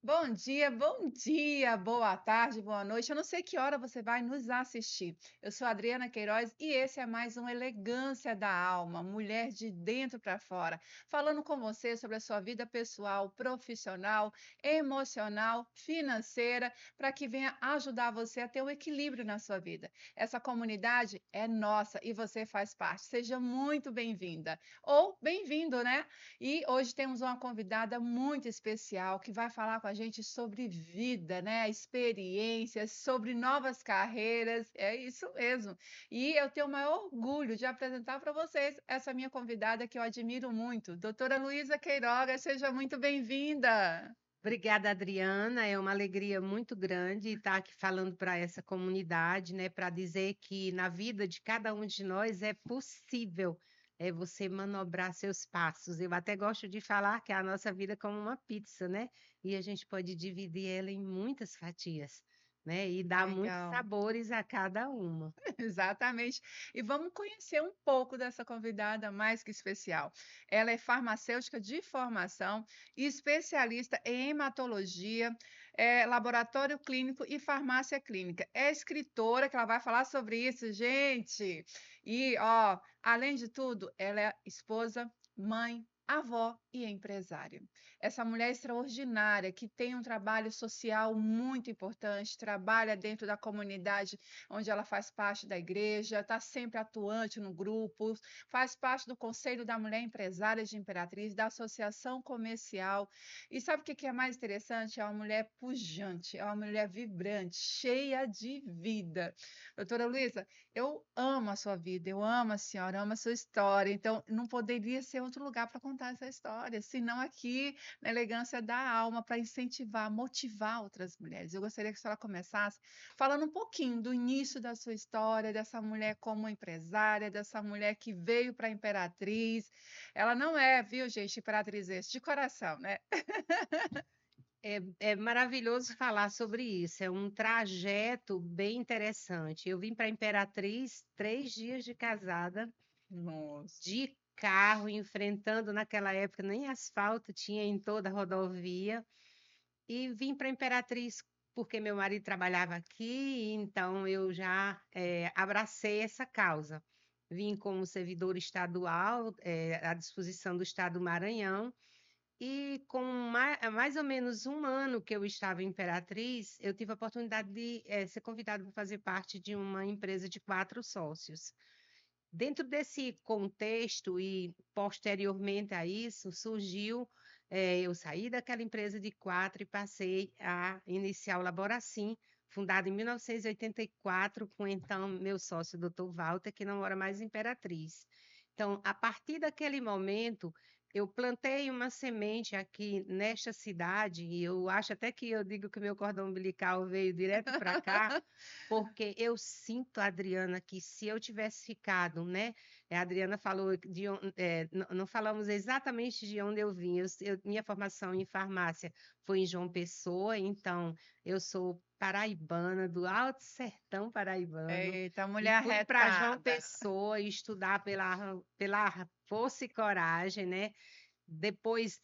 Bom dia, boa tarde, boa noite. Eu não sei que hora você vai nos assistir. Eu sou a Adriana Queiroz e esse é mais um Elegância da Alma, mulher de dentro para fora, falando com você sobre a sua vida pessoal, profissional, emocional, financeira, para que venha ajudar você a ter um equilíbrio na sua vida. Essa comunidade é nossa e você faz parte. Seja muito bem-vinda ou bem-vindo, né? E hoje temos uma convidada muito especial que vai falar com a gente sobre vida, né? Experiências, sobre novas carreiras. É isso mesmo. E eu tenho o maior orgulho de apresentar para vocês essa minha convidada que eu admiro muito, doutora Luísa Queiroga. Seja muito bem-vinda. Obrigada, Adriana. É uma alegria muito grande estar aqui falando para essa comunidade, né? Para dizer que na vida de cada um de nós é possível você manobrar seus passos. Eu até gosto de falar que a nossa vida é como uma pizza, né? E a gente pode dividir ela em muitas fatias, né? E dar muitos Legal. sabores a cada uma. Exatamente. E vamos conhecer um pouco dessa convidada mais que especial. Ela é farmacêutica de formação, especialista em hematologia, laboratório clínico e farmácia clínica. É escritora, que ela vai falar sobre isso, gente. E, ó, além de tudo, ela é esposa, mãe, avó e empresária. Essa mulher extraordinária que tem um trabalho social muito importante, trabalha dentro da comunidade onde ela faz parte da igreja, está sempre atuante no grupo, faz parte do Conselho da Mulher Empresária de Imperatriz, da Associação Comercial. E sabe o que é mais interessante? É uma mulher pujante, é uma mulher vibrante, cheia de vida. Doutora Luísa, eu amo a sua vida, eu amo a senhora, amo a sua história, então não poderia ser outro lugar para contar essa história, senão aqui na Elegância da Alma, para incentivar, motivar outras mulheres. Eu gostaria que a senhora começasse falando um pouquinho do início da sua história, dessa mulher como empresária, dessa mulher que veio para a Imperatriz. Ela não é, viu, gente, Imperatriz de coração, né? É maravilhoso falar sobre isso. É um trajeto bem interessante. Eu vim para Imperatriz 3 dias de casada, Nossa. de carro, enfrentando naquela época nem asfalto tinha em toda a rodovia. E vim para Imperatriz porque meu marido trabalhava aqui, então eu já abracei essa causa. Vim como servidor estadual, à disposição do Estado do Maranhão. E com mais ou menos um ano que eu estava em Imperatriz, eu tive a oportunidade de ser convidada para fazer parte de uma empresa de 4 sócios. Dentro desse contexto e posteriormente a isso, surgiu, eu saí daquela empresa de 4 e passei a iniciar o Laboracim, fundado em 1984, com então meu sócio, doutor Walter, que não mora mais em Imperatriz. Então, a partir daquele momento, eu plantei uma semente aqui nesta cidade, e eu acho até que eu digo que o meu cordão umbilical veio direto para cá, porque eu sinto, Adriana, que se eu tivesse ficado, né? A Adriana falou não falamos exatamente de onde eu vim. Minha formação em farmácia foi em João Pessoa, então eu sou paraibana, do Alto Sertão paraibano, Eita, e mulher fui para João arretada. Pessoa estudar pela força e coragem, né? Depois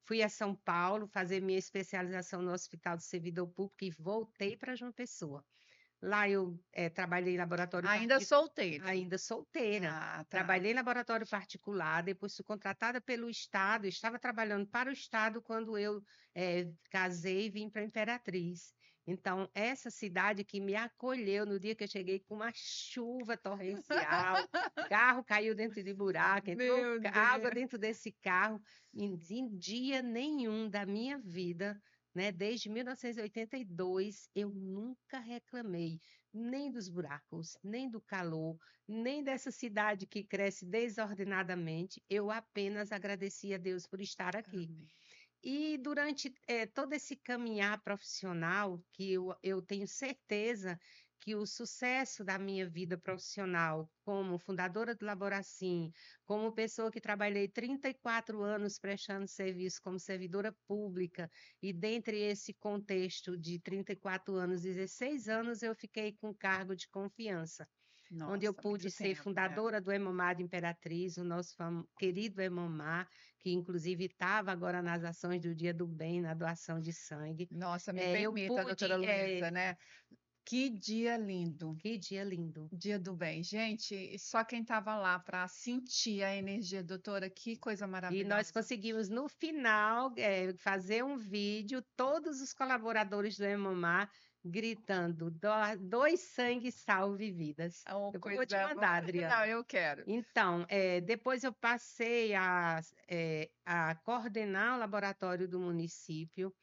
fui a São Paulo fazer minha especialização no Hospital do Servidor Público e voltei para João Pessoa. Lá eu trabalhei em laboratório Ainda particular, solteira. ainda solteira. Ah, tá. Trabalhei em laboratório particular, depois fui contratada pelo Estado, estava trabalhando para o Estado quando eu casei e vim para Imperatriz. Então, essa cidade que me acolheu no dia que eu cheguei com uma chuva torrencial, carro caiu dentro de buraco, entrou Meu água Deus. dentro desse carro, em dia nenhum da minha vida, né? Desde 1982, eu nunca reclamei nem dos buracos, nem do calor, nem dessa cidade que cresce desordenadamente. Eu apenas agradeci a Deus por estar aqui. Amém. E durante todo esse caminhar profissional, que eu tenho certeza que o sucesso da minha vida profissional, como fundadora do Laboracim, como pessoa que trabalhei 34 anos prestando serviço como servidora pública, e dentre esse contexto de 34 anos, 16 anos eu fiquei com cargo de confiança. onde eu Nossa, muito pude ser tempo, né? fundadora do Hemomar de Imperatriz, o nosso querido Hemomar, que inclusive estava agora nas ações do Dia do Bem, na doação de sangue. Nossa, me Eu permita, doutora pude, Luísa, né? Que dia lindo. que dia lindo. Dia do bem. Gente, e só quem estava lá para sentir a energia, doutora, que coisa E nós maravilhosa. conseguimos, no final, fazer um vídeo, todos os colaboradores do Hemomar gritando: dois sangue salve vidas. Oh, Depois eu vou te coisa mandar, boa. Adriana. Não, eu quero. Então, depois eu passei a coordenar o laboratório do município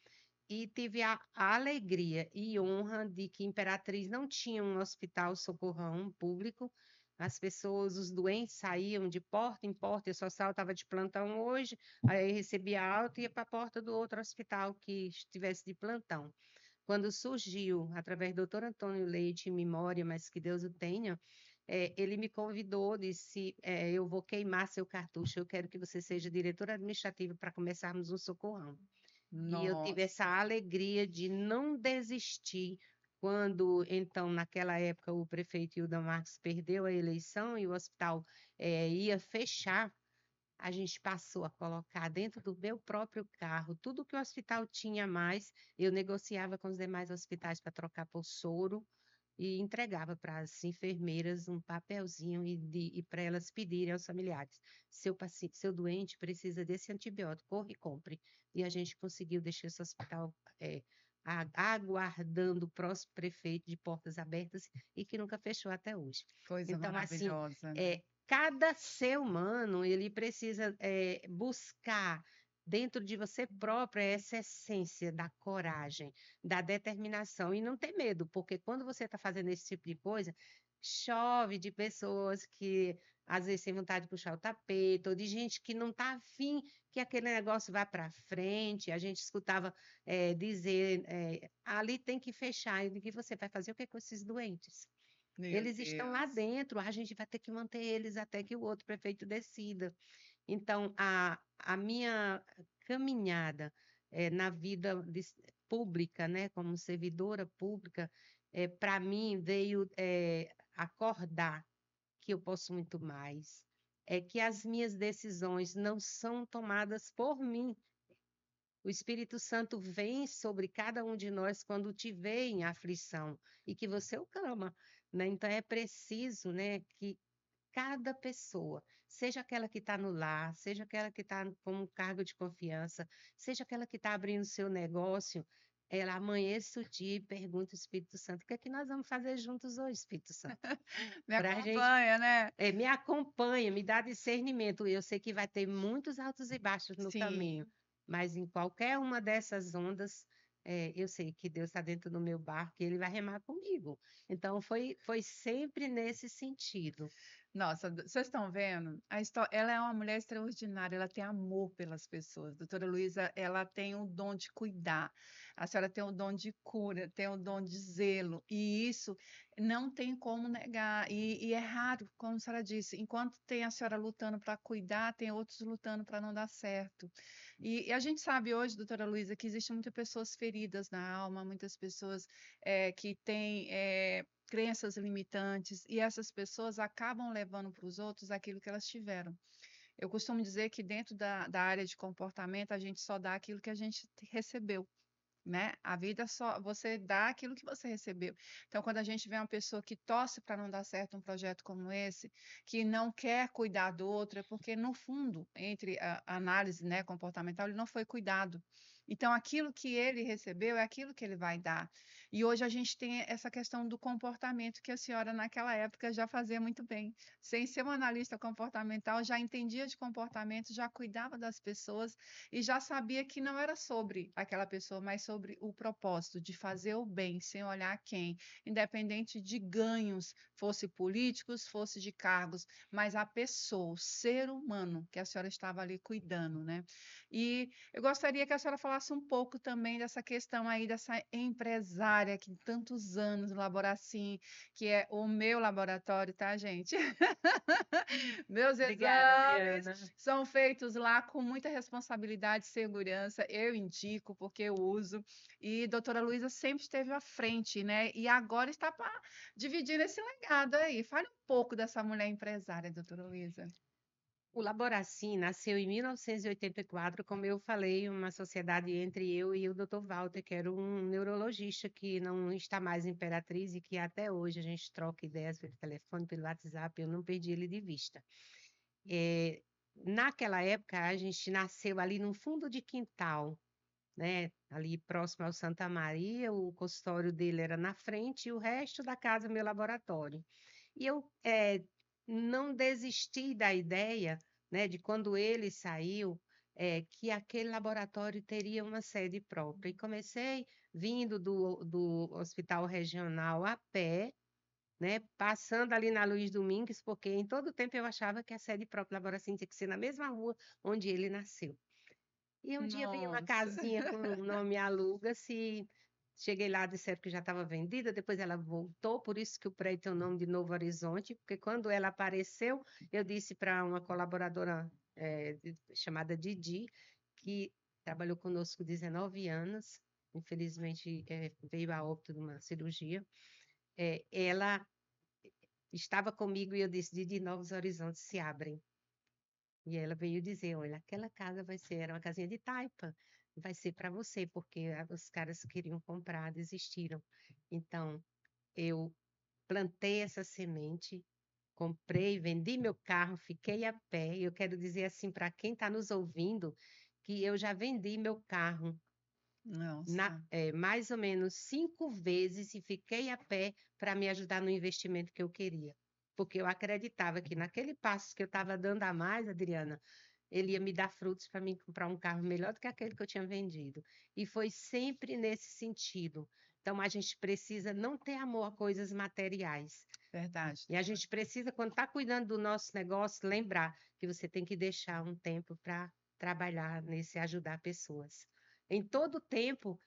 e tive a alegria e honra de que Imperatriz não tinha um hospital socorrão público. As pessoas, os doentes saíam de porta em porta, eu só estava de plantão hoje, aí recebia alta e ia para a porta do outro hospital que estivesse de plantão. Quando surgiu, através do doutor Antônio Leite, em memória, mas que Deus o tenha, ele me convidou, disse, eu vou queimar seu cartucho, eu quero que você seja diretora administrativa para começarmos um socorrão. E eu tive essa Nossa, alegria de não desistir quando, então, naquela época, o prefeito Hilda Marques perdeu a eleição e o hospital ia fechar, a gente passou a colocar dentro do meu próprio carro tudo que o hospital tinha a mais, eu negociava com os demais hospitais para trocar por soro e entregava para as enfermeiras um papelzinho e para elas pedirem aos familiares: seu paciente, seu doente precisa desse antibiótico, corre e compre. E a gente conseguiu deixar esse hospital aguardando o próximo prefeito de portas abertas e que nunca fechou até hoje. coisa Então, assim, maravilhosa, né? cada ser humano ele precisa buscar dentro de você próprio essa essência da coragem, da determinação e não ter medo, porque quando você está fazendo esse tipo de coisa, chove de pessoas que às vezes têm vontade de puxar o tapete, ou de gente que não está afim que aquele negócio vá para frente. A gente escutava dizer, ali tem que fechar, e o que você vai fazer o que com esses doentes? Meu Eles estão lá Deus. dentro, a gente vai ter que manter eles até que o outro prefeito decida. Então, a minha caminhada na vida pública, né, como servidora pública, para mim veio acordar que eu posso muito mais, que as minhas decisões não são tomadas por mim. O Espírito Santo vem sobre cada um de nós quando te vê em aflição e que você o clama, né? Então é preciso, né, que cada pessoa, seja aquela que está no lar, seja aquela que está com um cargo de confiança, seja aquela que está abrindo seu negócio, ela amanheça o dia e pergunta ao Espírito Santo: o que é que nós vamos fazer juntos hoje, Espírito Santo? Me Para a gente, acompanha, né? me acompanha, me dá discernimento. Eu sei que vai ter muitos altos e baixos no caminho, Sim. mas em qualquer uma dessas ondas, eu sei que Deus está dentro do meu barco e Ele vai remar comigo. Então, foi sempre nesse sentido. Nossa, vocês estão vendo? A história, ela é uma mulher extraordinária, ela tem amor pelas pessoas. Doutora Luísa, ela tem o dom de cuidar. A senhora tem o dom de cura, tem o dom de zelo. E isso não tem como negar. E é raro, como a senhora disse, enquanto tem a senhora lutando para cuidar, tem outros lutando para não dar certo. E a gente sabe hoje, doutora Luísa, que existem muitas pessoas feridas na alma, muitas pessoas que têm crenças limitantes, e essas pessoas acabam levando para os outros aquilo que elas tiveram. Eu costumo dizer que dentro da área de comportamento, a gente só dá aquilo que a gente recebeu, né? A vida só, você dá aquilo que você recebeu. Então, quando a gente vê uma pessoa que torce para não dar certo um projeto como esse, que não quer cuidar do outro, é porque, no fundo, entre a análise, né, comportamental, ele não foi cuidado. Então, aquilo que ele recebeu é aquilo que ele vai dar. E hoje a gente tem essa questão do comportamento que a senhora, naquela época, já fazia muito bem. Sem ser uma analista comportamental, já entendia de comportamento, já cuidava das pessoas e já sabia que não era sobre aquela pessoa, mas sobre o propósito de fazer o bem, sem olhar quem, independente de ganhos, fosse políticos, fosse de cargos, mas a pessoa, o ser humano que a senhora estava ali cuidando, né? E eu gostaria que a senhora falasse falasse um pouco também dessa questão aí dessa empresária que tantos anos no Laboracim, que é o meu laboratório, tá, gente? Meus Obrigada, exames Adriana. são feitos lá com muita responsabilidade e segurança. Eu indico porque eu uso. E doutora Luísa sempre esteve à frente, né? E agora está dividindo esse legado aí. Fale um pouco dessa mulher empresária, doutora Luísa. O Laboracim nasceu em 1984, como eu falei, uma sociedade entre eu e o Dr. Walter, que era um neurologista que não está mais em Imperatriz e que até hoje a gente troca ideias pelo telefone, pelo WhatsApp, eu não perdi ele de vista. Naquela época, a gente nasceu ali no fundo de quintal, né? Ali próximo ao Santa Maria, o consultório dele era na frente e o resto da casa, meu laboratório. E eu não desisti da ideia, né, de quando ele saiu, que aquele laboratório teria uma sede própria. E comecei vindo do Hospital Regional a pé, né, passando ali na Luiz Domingues, porque em todo tempo eu achava que a sede própria do laboratório tinha que ser na mesma rua onde ele nasceu. E um dia veio uma Nossa. casinha com o nome Aluga-se. Cheguei lá, disseram que já estava vendida, depois ela voltou, por isso que o prédio tem o nome de Novo Horizonte, porque quando ela apareceu, eu disse para uma colaboradora chamada Didi, que trabalhou conosco 19 anos, infelizmente veio a óbito de uma cirurgia, ela estava comigo e eu disse, Didi, novos horizontes se abrem. E ela veio dizer, olha, aquela casa vai ser, era uma casinha de taipa, vai ser para você, porque os caras queriam comprar, desistiram. Então, eu plantei essa semente, comprei, vendi meu carro, fiquei a pé. Eu quero dizer assim para quem está nos ouvindo, que eu já vendi meu carro Nossa. mais ou menos 5 vezes e fiquei a pé para me ajudar no investimento que eu queria. Porque eu acreditava que naquele passo que eu estava dando a mais, Adriana, ele ia me dar frutos para mim comprar um carro melhor do que aquele que eu tinha vendido. E foi sempre nesse sentido. Então, a gente precisa não ter amor a coisas materiais. Verdade. E a gente precisa, quando está cuidando do nosso negócio, lembrar que você tem que deixar um tempo para trabalhar nesse ajudar pessoas. Em todo o tempo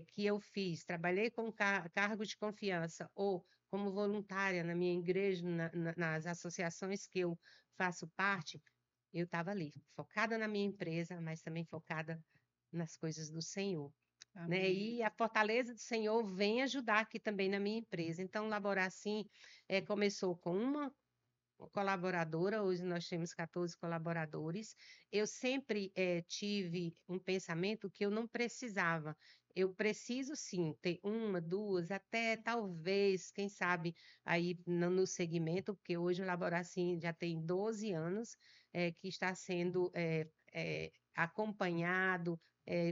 que eu fiz, trabalhei com cargo de confiança ou como voluntária na minha igreja, nas associações que eu faço parte, eu estava ali, focada na minha empresa, mas também focada nas coisas do Senhor. Né? Amém. E a fortaleza do Senhor vem ajudar aqui também na minha empresa. Então, Laborar assim começou com uma colaboradora, hoje nós temos 14 colaboradores. Eu sempre tive um pensamento que eu não precisava. Eu preciso sim ter uma, duas, até talvez, quem sabe, aí no segmento, porque hoje o Laborar assim já tem 12 anos que está sendo acompanhado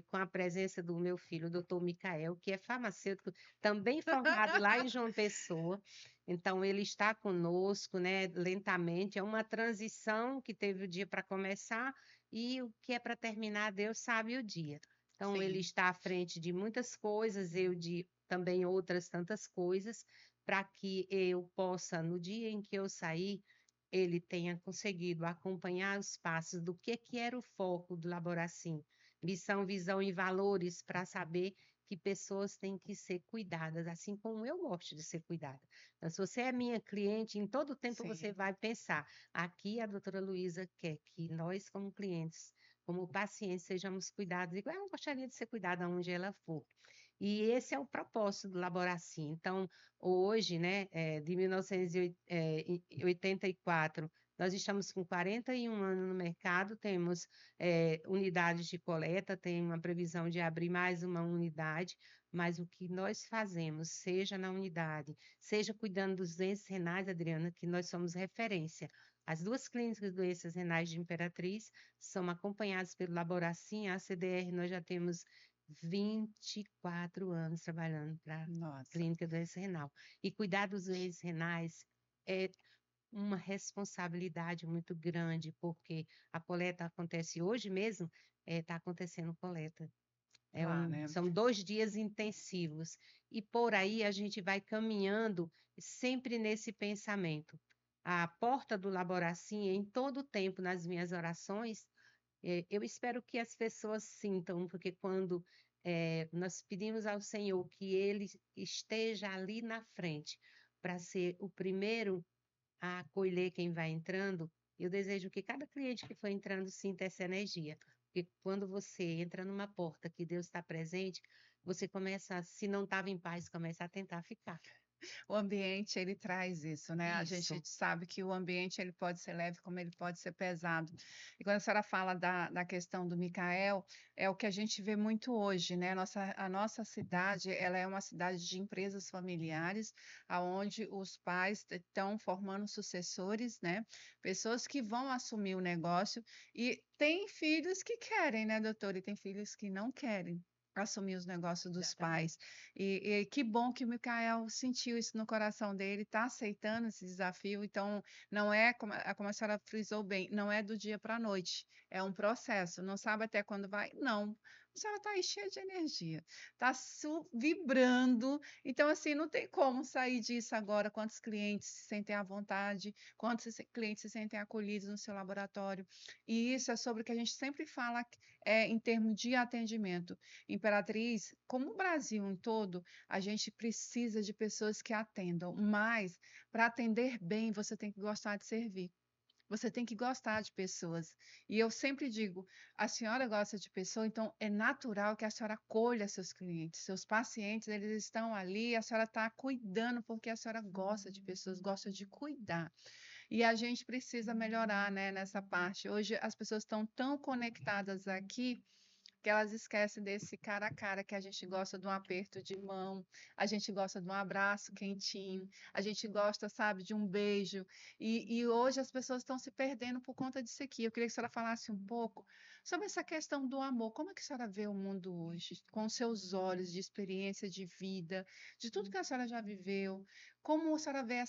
com a presença do meu filho, o doutor Micael, que é farmacêutico, também formado lá em João Pessoa. Então, ele está conosco, né, lentamente. É uma transição que teve o dia para começar e o que é para terminar, Deus sabe o dia. Então, ele Sim. está à frente de muitas coisas, eu de também outras tantas coisas, para que eu possa, no dia em que eu sair, ele tenha conseguido acompanhar os passos do que era o foco do Laboracim. Missão, visão e valores para saber que pessoas têm que ser cuidadas, assim como eu gosto de ser cuidada. Então, se você é minha cliente, em todo tempo você Sim. vai pensar, aqui a doutora Luísa quer que nós, como clientes, como pacientes, sejamos cuidados, igual eu gostaria de ser cuidada onde ela for. E esse é o propósito do Laboracim. Então, hoje, né, de 1984, nós estamos com 41 anos no mercado, temos unidades de coleta, tem uma previsão de abrir mais uma unidade, mas o que nós fazemos, seja na unidade, seja cuidando dos doentes renais, Adriana, que nós somos referência. As duas clínicas de doenças renais de Imperatriz são acompanhadas pelo Laboracim, a CDR, nós já temos 24 anos trabalhando para a Nossa. clínica de doença renal. E cuidar dos doentes renais é uma responsabilidade muito grande, porque a coleta acontece hoje mesmo, está acontecendo coleta. Lá, né? São 2 dias intensivos. E por aí a gente vai caminhando sempre nesse pensamento. A porta do Laboracim, em todo o tempo, nas minhas orações, Eu espero que as pessoas sintam, porque quando nós pedimos ao Senhor que Ele esteja ali na frente para ser o primeiro a acolher quem vai entrando, eu desejo que cada cliente que for entrando sinta essa energia. Porque quando você entra numa porta que Deus está presente, você começa, se não estava em paz, começa a tentar ficar. O ambiente ele traz isso, né? A gente Isso, sabe que o ambiente ele pode ser leve, como ele pode ser pesado. E quando a senhora fala da questão do Micael, é o que a gente vê muito hoje, né? A nossa cidade, ela é uma cidade de empresas familiares, aonde os pais estão formando sucessores, né? Pessoas que vão assumir o negócio e tem filhos que querem, né, doutor? E tem filhos que não querem assumir os negócios dos exatamente. pais. E que bom que o Micael sentiu isso no coração dele, está aceitando esse desafio. Então, não é, como a senhora frisou bem, não é do dia para a noite, é um processo. Não sabe até quando vai? Não. A senhora está aí cheia de energia, está vibrando. Então, assim, não tem como sair disso agora. Quantos clientes se sentem à vontade, quantos clientes se sentem acolhidos no seu laboratório. E isso é sobre o que a gente sempre fala em termos de atendimento. Imperatriz, como o Brasil em todo, a gente precisa de pessoas que atendam, mas para atender bem, você tem que gostar de servir. Você tem que gostar de pessoas. E eu sempre digo, a senhora gosta de pessoa, então é natural que a senhora acolha seus clientes, seus pacientes, eles estão ali, a senhora está cuidando porque a senhora gosta de pessoas, gosta de cuidar. E a gente precisa melhorar, né, nessa parte. Hoje as pessoas estão tão conectadas aqui que elas esquecem desse cara a cara, que a gente gosta de um aperto de mão, a gente gosta de um abraço quentinho, a gente gosta, sabe, de um beijo. E hoje as pessoas estão se perdendo por conta disso aqui. Eu queria que a senhora falasse um pouco sobre essa questão do amor. Como é que a senhora vê o mundo hoje, com os seus olhos de experiência de vida, de tudo que a senhora já viveu? Como a senhora vê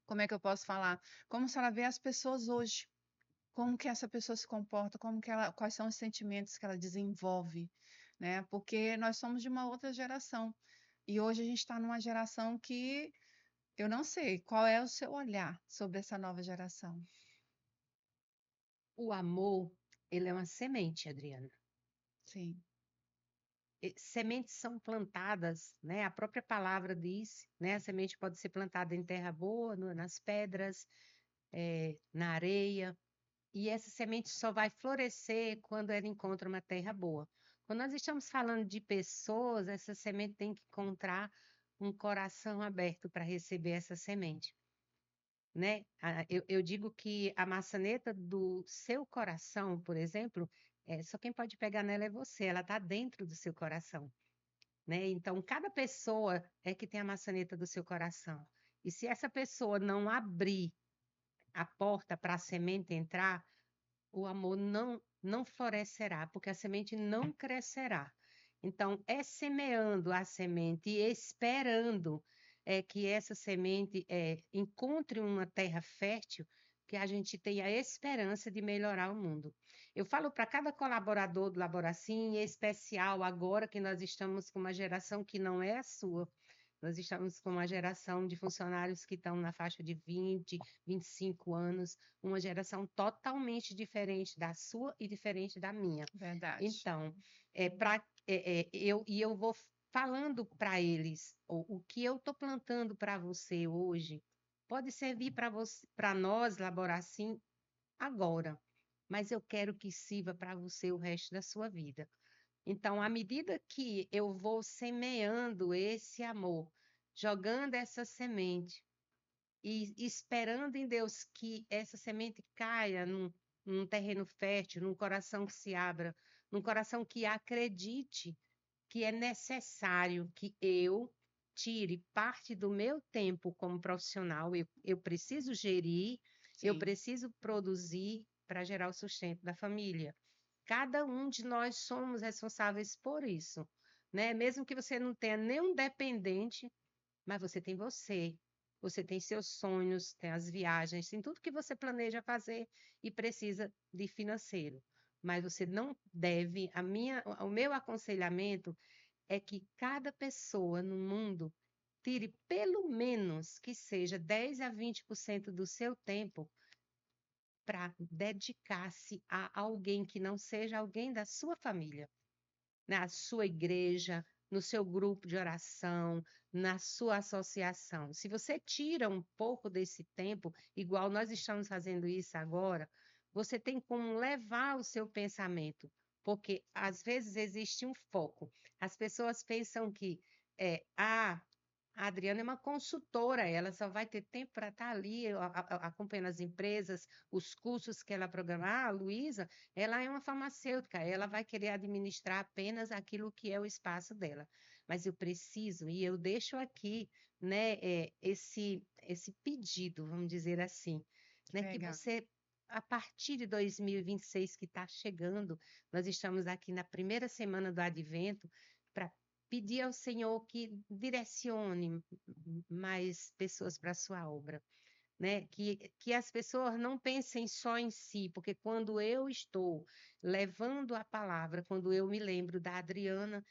como é que eu posso falar? Como a senhora vê as pessoas hoje? Como que essa pessoa se comporta, quais são os sentimentos que ela desenvolve, né? Porque nós somos de uma outra geração e hoje a gente está numa geração que eu não sei qual é o seu olhar sobre essa nova geração. O amor, ele é uma semente, Adriana. Sim, Sementes são plantadas, né? A própria palavra diz, né? A semente pode ser plantada em terra boa, nas pedras, na areia, e essa semente só vai florescer quando ela encontra uma terra boa. Quando nós estamos falando de pessoas, essa semente tem que encontrar um coração aberto para receber essa semente, né? Eu digo que a maçaneta do seu coração, por exemplo, só quem pode pegar nela é você, ela está dentro do seu coração, né? Então, cada pessoa é que tem a maçaneta do seu coração. E se essa pessoa não abrir a porta para a semente entrar, o amor não florescerá, porque a semente não crescerá. Então, é semeando a semente e esperando que essa semente encontre uma terra fértil que a gente tenha a esperança de melhorar o mundo. Eu falo para cada colaborador do Laboracim, em especial agora que nós estamos com uma geração que não é a sua, nós estamos com uma geração de funcionários que estão na faixa de 20, 25 anos, uma geração totalmente diferente da sua e diferente da minha. verdade. Então, eu vou falando para eles o que eu estou plantando para você hoje pode servir para nós laborar assim agora, mas eu quero que sirva para você o resto da sua vida. Então, à medida que eu vou semeando esse amor, jogando essa semente e esperando em Deus que essa semente caia num terreno fértil, num coração que se abra, num coração que acredite que é necessário que eu tire parte do meu tempo como profissional, eu preciso gerir, eu Sim, preciso produzir para gerar o sustento da família. Cada um de nós somos responsáveis por isso, né? Mesmo que você não tenha nenhum dependente, mas você tem você. Você tem seus sonhos, tem as viagens, tem tudo que você planeja fazer e precisa de financeiro. Mas você não deve, o meu aconselhamento é que cada pessoa no mundo tire pelo menos que seja 10 a 20% do seu tempo para dedicar-se a alguém que não seja alguém da sua família, na sua igreja, no seu grupo de oração, na sua associação. Se você tira um pouco desse tempo, igual nós estamos fazendo isso agora, você tem como levar o seu pensamento, porque às vezes existe um foco. As pessoas pensam que a Adriana é uma consultora, ela só vai ter tempo para estar ali acompanhando as empresas, os cursos que ela programa. Ah, a Luísa, ela é uma farmacêutica, ela vai querer administrar apenas aquilo que é o espaço dela. Mas eu preciso, e eu deixo aqui, né, esse pedido, vamos dizer assim, né, que Legal. você, a partir de 2026, que está chegando, nós estamos aqui na primeira semana do Advento, para pedir ao Senhor que direcione mais pessoas para a sua obra, né? Que as pessoas não pensem só em si, porque quando eu estou levando a palavra, quando eu me lembro da Adriana,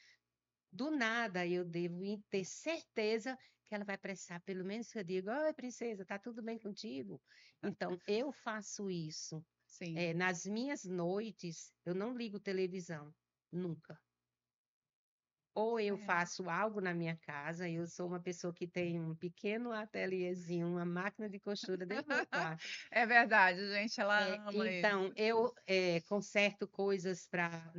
do nada eu devo ter certeza que ela vai prestar, pelo menos que eu diga, oi, princesa, tá tudo bem contigo? Então, eu faço isso. Sim. Nas minhas noites, eu não ligo televisão, nunca. Ou eu É. faço algo na minha casa, eu sou uma pessoa que tem um pequeno ateliêzinho, uma máquina de costura dentro do meu quarto. É verdade, gente, ela ama Então, isso. eu conserto coisas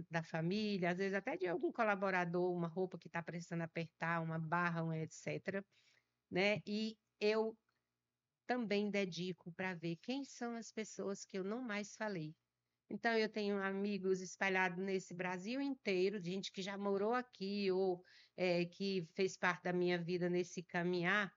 da família, às vezes até de algum colaborador, uma roupa que está precisando apertar, uma barra, um etc., né? E eu também dedico para ver quem são as pessoas que eu não mais falei. Então, eu tenho amigos espalhados nesse Brasil inteiro, de gente que já morou aqui ou que fez parte da minha vida nesse caminhar,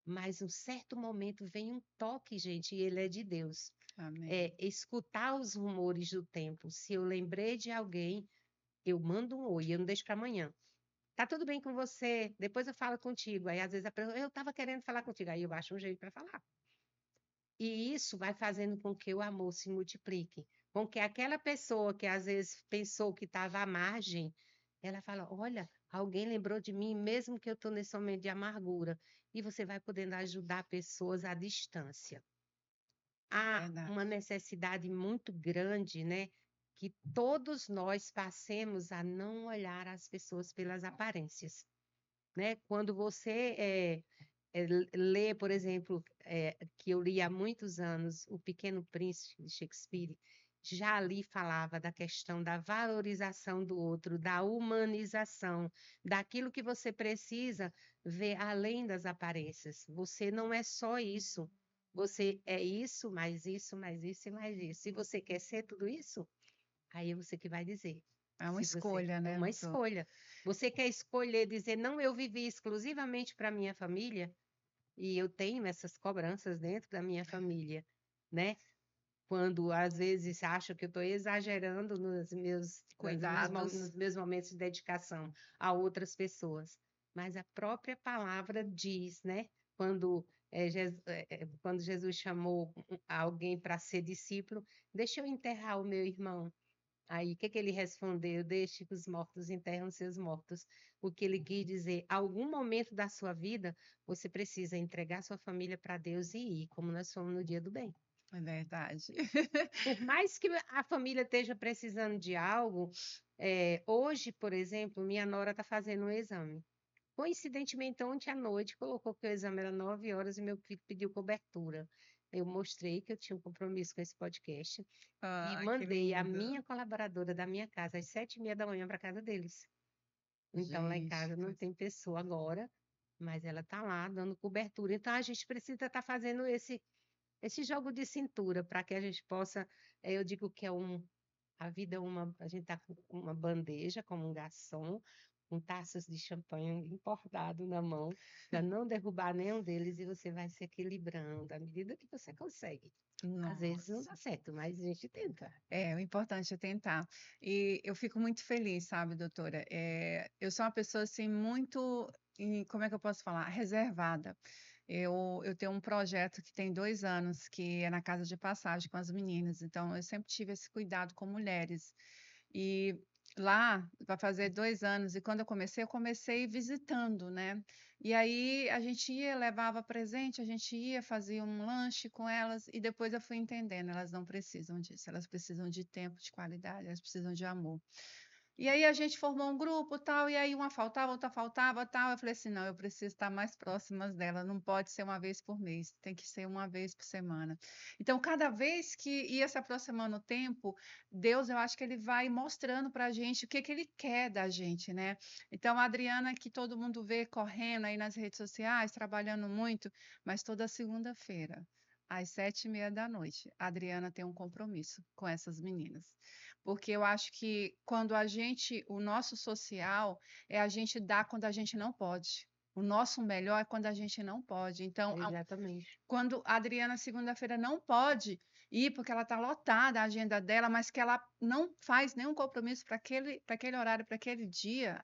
mas um certo momento vem um toque, gente, e ele é de Deus. Amém. Escutar os rumores do tempo. Se eu lembrei de alguém, eu mando um oi, eu não deixo para amanhã. Tá tudo bem com você? Depois eu falo contigo. Aí, às vezes, a pessoa, eu estava querendo falar contigo. Aí eu acho um jeito para falar. E isso vai fazendo com que o amor se multiplique, com que aquela pessoa que às vezes pensou que estava à margem, ela fala: olha, alguém lembrou de mim, mesmo que eu estou nesse momento de amargura. E você vai podendo ajudar pessoas à distância. Há Verdade. uma necessidade muito grande, né? Que todos nós passemos a não olhar as pessoas pelas aparências, né? Quando você lê, por exemplo, que eu li há muitos anos, O Pequeno Príncipe, de Shakespeare, já ali falava da questão da valorização do outro, da humanização, daquilo que você precisa ver além das aparências. Você não é só isso. Você é isso, mais isso, mais isso e mais isso. Se você quer ser tudo isso, aí é você que vai dizer. É uma Se você escolha, é né, uma doutor? escolha. Você quer escolher dizer, não, eu vivi exclusivamente para minha família, e eu tenho essas cobranças dentro da minha família, né? Quando às vezes acho que eu estou exagerando Cuidados. nos meus momentos de dedicação a outras pessoas. Mas a própria palavra diz, né? Quando, quando Jesus chamou alguém para ser discípulo, deixa eu enterrar o meu irmão. Aí, o que que ele respondeu? Deixe que os mortos enterram seus mortos. O que ele quis dizer, algum momento da sua vida, você precisa entregar sua família para Deus e ir, como nós fomos no dia do bem. É verdade. Por mais que a família esteja precisando de algo, hoje, por exemplo, minha nora está fazendo um exame. Coincidentemente, ontem à noite, colocou que o exame era 9 horas e meu filho pediu cobertura. Eu mostrei que eu tinha um compromisso com esse podcast e Ah, que mandei a lindo. minha colaboradora da minha casa às 7h30 da manhã para casa deles. Então, lá em Gente, casa não tem pessoa agora, mas ela está lá dando cobertura. Então, a gente precisa estar fazendo esse jogo de cintura para que a gente possa, eu digo que a vida é a gente está com uma bandeja, como um garçom, com taças de champanhe importado na mão, para não derrubar nenhum deles, e você vai se equilibrando à medida que você consegue. Às vezes não nossa. dá certo, mas a gente tenta. O importante é tentar. E eu fico muito feliz, sabe, doutora? Eu sou uma pessoa, assim, muito, como é que eu posso falar? Reservada. Eu tenho um projeto que tem 2 anos, que é na casa de passagem com as meninas, então eu sempre tive esse cuidado com mulheres. E lá vai fazer 2 anos, e quando eu comecei visitando, né. E aí a gente ia, levava presente, a gente ia, fazia um lanche com elas, e depois eu fui entendendo, elas não precisam disso, elas precisam de tempo de qualidade, elas precisam de amor. E aí a gente formou um grupo, tal, e aí uma faltava, outra faltava, tal. Eu falei assim: "Não, eu preciso estar mais próximas dela, não pode ser uma vez por mês, tem que ser uma vez por semana". Então, cada vez que ia se aproximando o tempo, Deus, eu acho que ele vai mostrando pra gente o que que ele quer da gente, né. Então, a Adriana que todo mundo vê correndo aí nas redes sociais, trabalhando muito, mas toda segunda-feira, às 7h30 a Adriana tem um compromisso com essas meninas. Porque eu acho que quando o nosso social é a gente dar quando a gente não pode. O nosso melhor é quando a gente não pode. Então, Exatamente. quando a Adriana segunda-feira não pode ir, porque ela está lotada a agenda dela, mas que ela não faz nenhum compromisso para aquele horário, para aquele dia,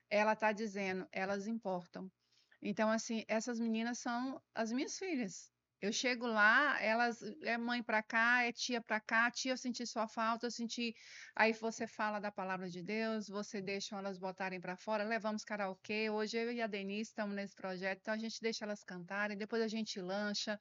ela está dizendo, elas importam. Então, assim, essas meninas são as minhas filhas. Eu chego lá, elas é mãe para cá, é tia para cá, tia, eu senti sua falta, eu senti. Aí você fala da palavra de Deus, você deixa elas botarem para fora, levamos karaokê. Hoje eu e a Denise estamos nesse projeto, então a gente deixa elas cantarem, depois a gente lancha,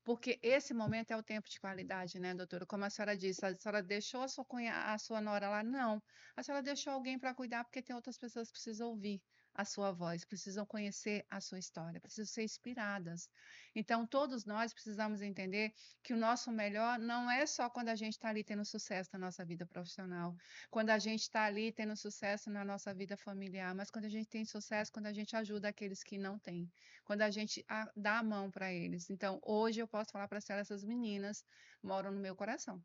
porque esse momento é o tempo de qualidade, né, doutora? Como a senhora disse, a senhora deixou a sua nora lá? Não. A senhora deixou alguém para cuidar, porque tem outras pessoas que precisam ouvir a sua voz, precisam conhecer a sua história, precisam ser inspiradas. Então, todos nós precisamos entender que o nosso melhor não é só quando a gente está ali tendo sucesso na nossa vida profissional, quando a gente está ali tendo sucesso na nossa vida familiar, mas quando a gente tem sucesso, quando a gente ajuda aqueles que não têm, quando a gente dá a mão para eles. Então, hoje eu posso falar para a senhora, essas meninas moram no meu coração.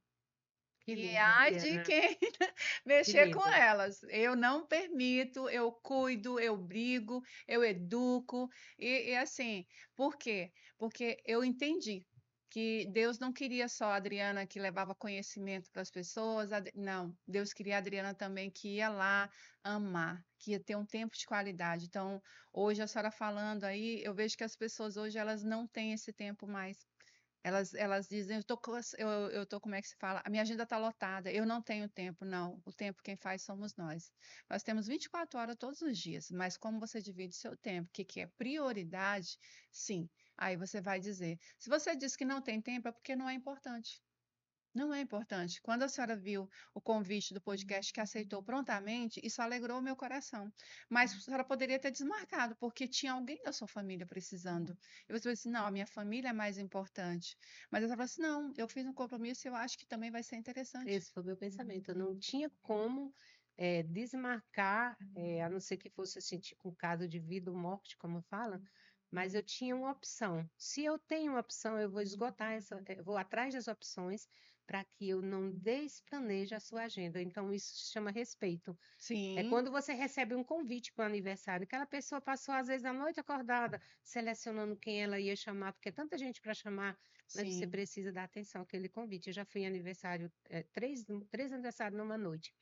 Que E lindo, ai de Adriana. quem Que mexer com lindo. elas. Eu não permito, eu cuido, eu brigo, eu educo. E assim, por quê? Porque eu entendi que Deus não queria só a Adriana que levava conhecimento para as pessoas, não, Deus queria a Adriana também que ia lá amar, que ia ter um tempo de qualidade. Então, hoje a senhora falando aí, eu vejo que as pessoas hoje elas não têm esse tempo mais. Elas dizem: eu tô como é que se fala? A minha agenda está lotada, eu não tenho tempo". Não, o tempo quem faz somos nós. Nós temos 24 horas todos os dias, mas como você divide o seu tempo, o que que é prioridade, sim, aí você vai dizer. Se você diz que não tem tempo, é porque não é importante. Não é importante. Quando a senhora viu o convite do podcast que aceitou prontamente, isso alegrou o meu coração. Mas a senhora poderia ter desmarcado, porque tinha alguém da sua família precisando. E você disse: não, a minha família é mais importante. Mas eu falou assim: não, eu fiz um compromisso e eu acho que também vai ser interessante. Esse foi o meu pensamento. Eu não tinha como desmarcar, a não ser que fosse assim, tipo um caso de vida ou morte, como fala, mas eu tinha uma opção. Se eu tenho uma opção, eu vou esgotar eu vou atrás das opções para que eu não desplaneje a sua agenda. Então, isso se chama respeito. É Sim, quando você recebe um convite para o aniversário, aquela pessoa passou, às vezes, a noite acordada, selecionando quem ela ia chamar, porque é tanta gente para chamar, mas você sim. precisa dar atenção àquele convite. Eu já fui em aniversário, três aniversários numa noite,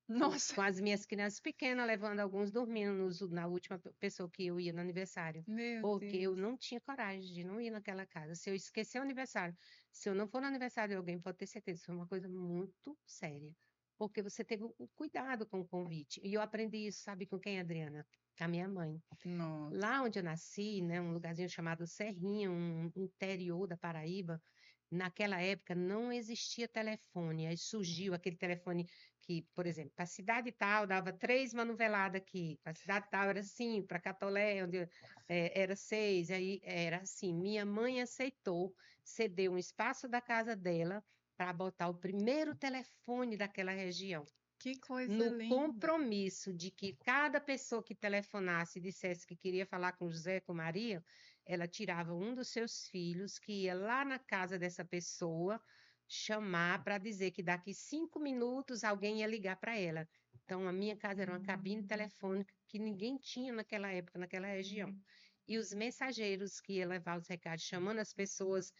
Nossa, com as minhas crianças pequenas, levando alguns dormindo na última pessoa que eu ia no aniversário, meu porque eu Deus. não tinha coragem de não ir naquela casa. Se eu esquecer o aniversário, se eu não for no aniversário de alguém, pode ter certeza, foi uma coisa muito séria, porque você teve o cuidado com o convite. E eu aprendi isso, sabe com quem, Adriana? Com a minha mãe. Nossa. Lá onde eu nasci, né, um lugarzinho chamado Serrinha, um interior da Paraíba, naquela época não existia telefone. Aí surgiu aquele telefone que, por exemplo, para a cidade tal dava 3 manuveladas aqui, para a cidade tal era 5, para Catolé, era 6, aí era assim. Minha mãe aceitou, cedeu um espaço da casa dela para botar o primeiro telefone daquela região, Que coisa no linda. compromisso de que cada pessoa que telefonasse e dissesse que queria falar com José, com Maria, ela tirava um dos seus filhos, que ia lá na casa dessa pessoa, chamar para dizer que daqui 5 minutos alguém ia ligar para ela. Então, a minha casa era uma cabine telefônica que ninguém tinha naquela época, naquela região. E os mensageiros que iam levar os recados, chamando as pessoas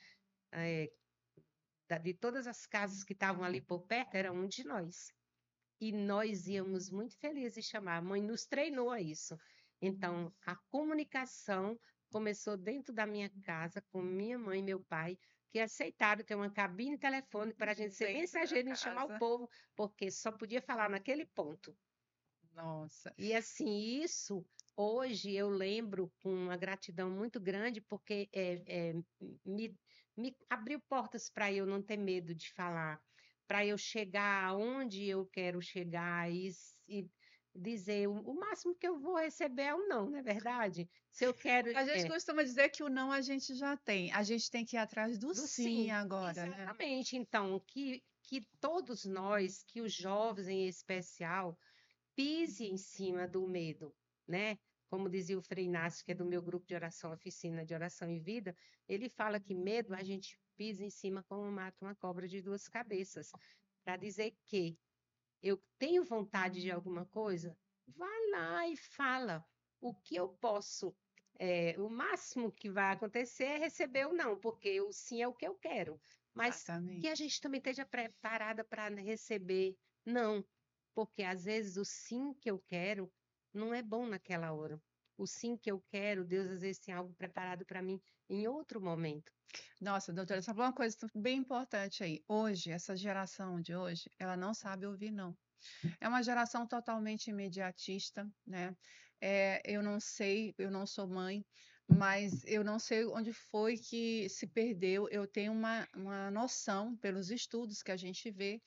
de todas as casas que estavam ali por perto, era um de nós. E nós íamos muito felizes chamar. A mãe nos treinou a isso. Então, a comunicação começou dentro da minha casa, com minha mãe e meu pai, que aceitaram ter uma cabine telefônica para a gente ser Dentro da mensageiro e chamar o casa. povo, porque só podia falar naquele ponto. Nossa. E assim, isso hoje eu lembro com uma gratidão muito grande, porque me, me abriu portas para eu não ter medo de falar, para eu chegar aonde eu quero chegar e dizer o máximo que eu vou receber é um não, não é verdade? Se eu quero, A gente costuma dizer que o não a gente já tem. A gente tem que ir atrás do do sim sim, agora, né? exatamente. Então, que todos nós, que os jovens em especial, pise em cima do medo, né? Como dizia o Frei Inácio, que é do meu grupo de oração, oficina de oração e vida, ele fala que medo a gente pisa em cima como mata uma cobra de duas cabeças, para dizer que eu tenho vontade de alguma coisa, vai lá e fala. O que eu posso, o máximo que vai acontecer é receber o não, porque o sim é o que eu quero. Mas que a Exatamente. gente também esteja preparada para receber não, porque às vezes o sim que eu quero não é bom naquela hora. O sim que eu quero, Deus às vezes tem algo preparado para mim em outro momento. Nossa, doutora, você falou uma coisa bem importante aí. Hoje, essa geração de hoje, ela não sabe ouvir não. É uma geração totalmente imediatista, né? Eu não sei, eu não sou mãe, mas eu não sei onde foi que se perdeu. Eu tenho uma noção, pelos estudos que a gente vê,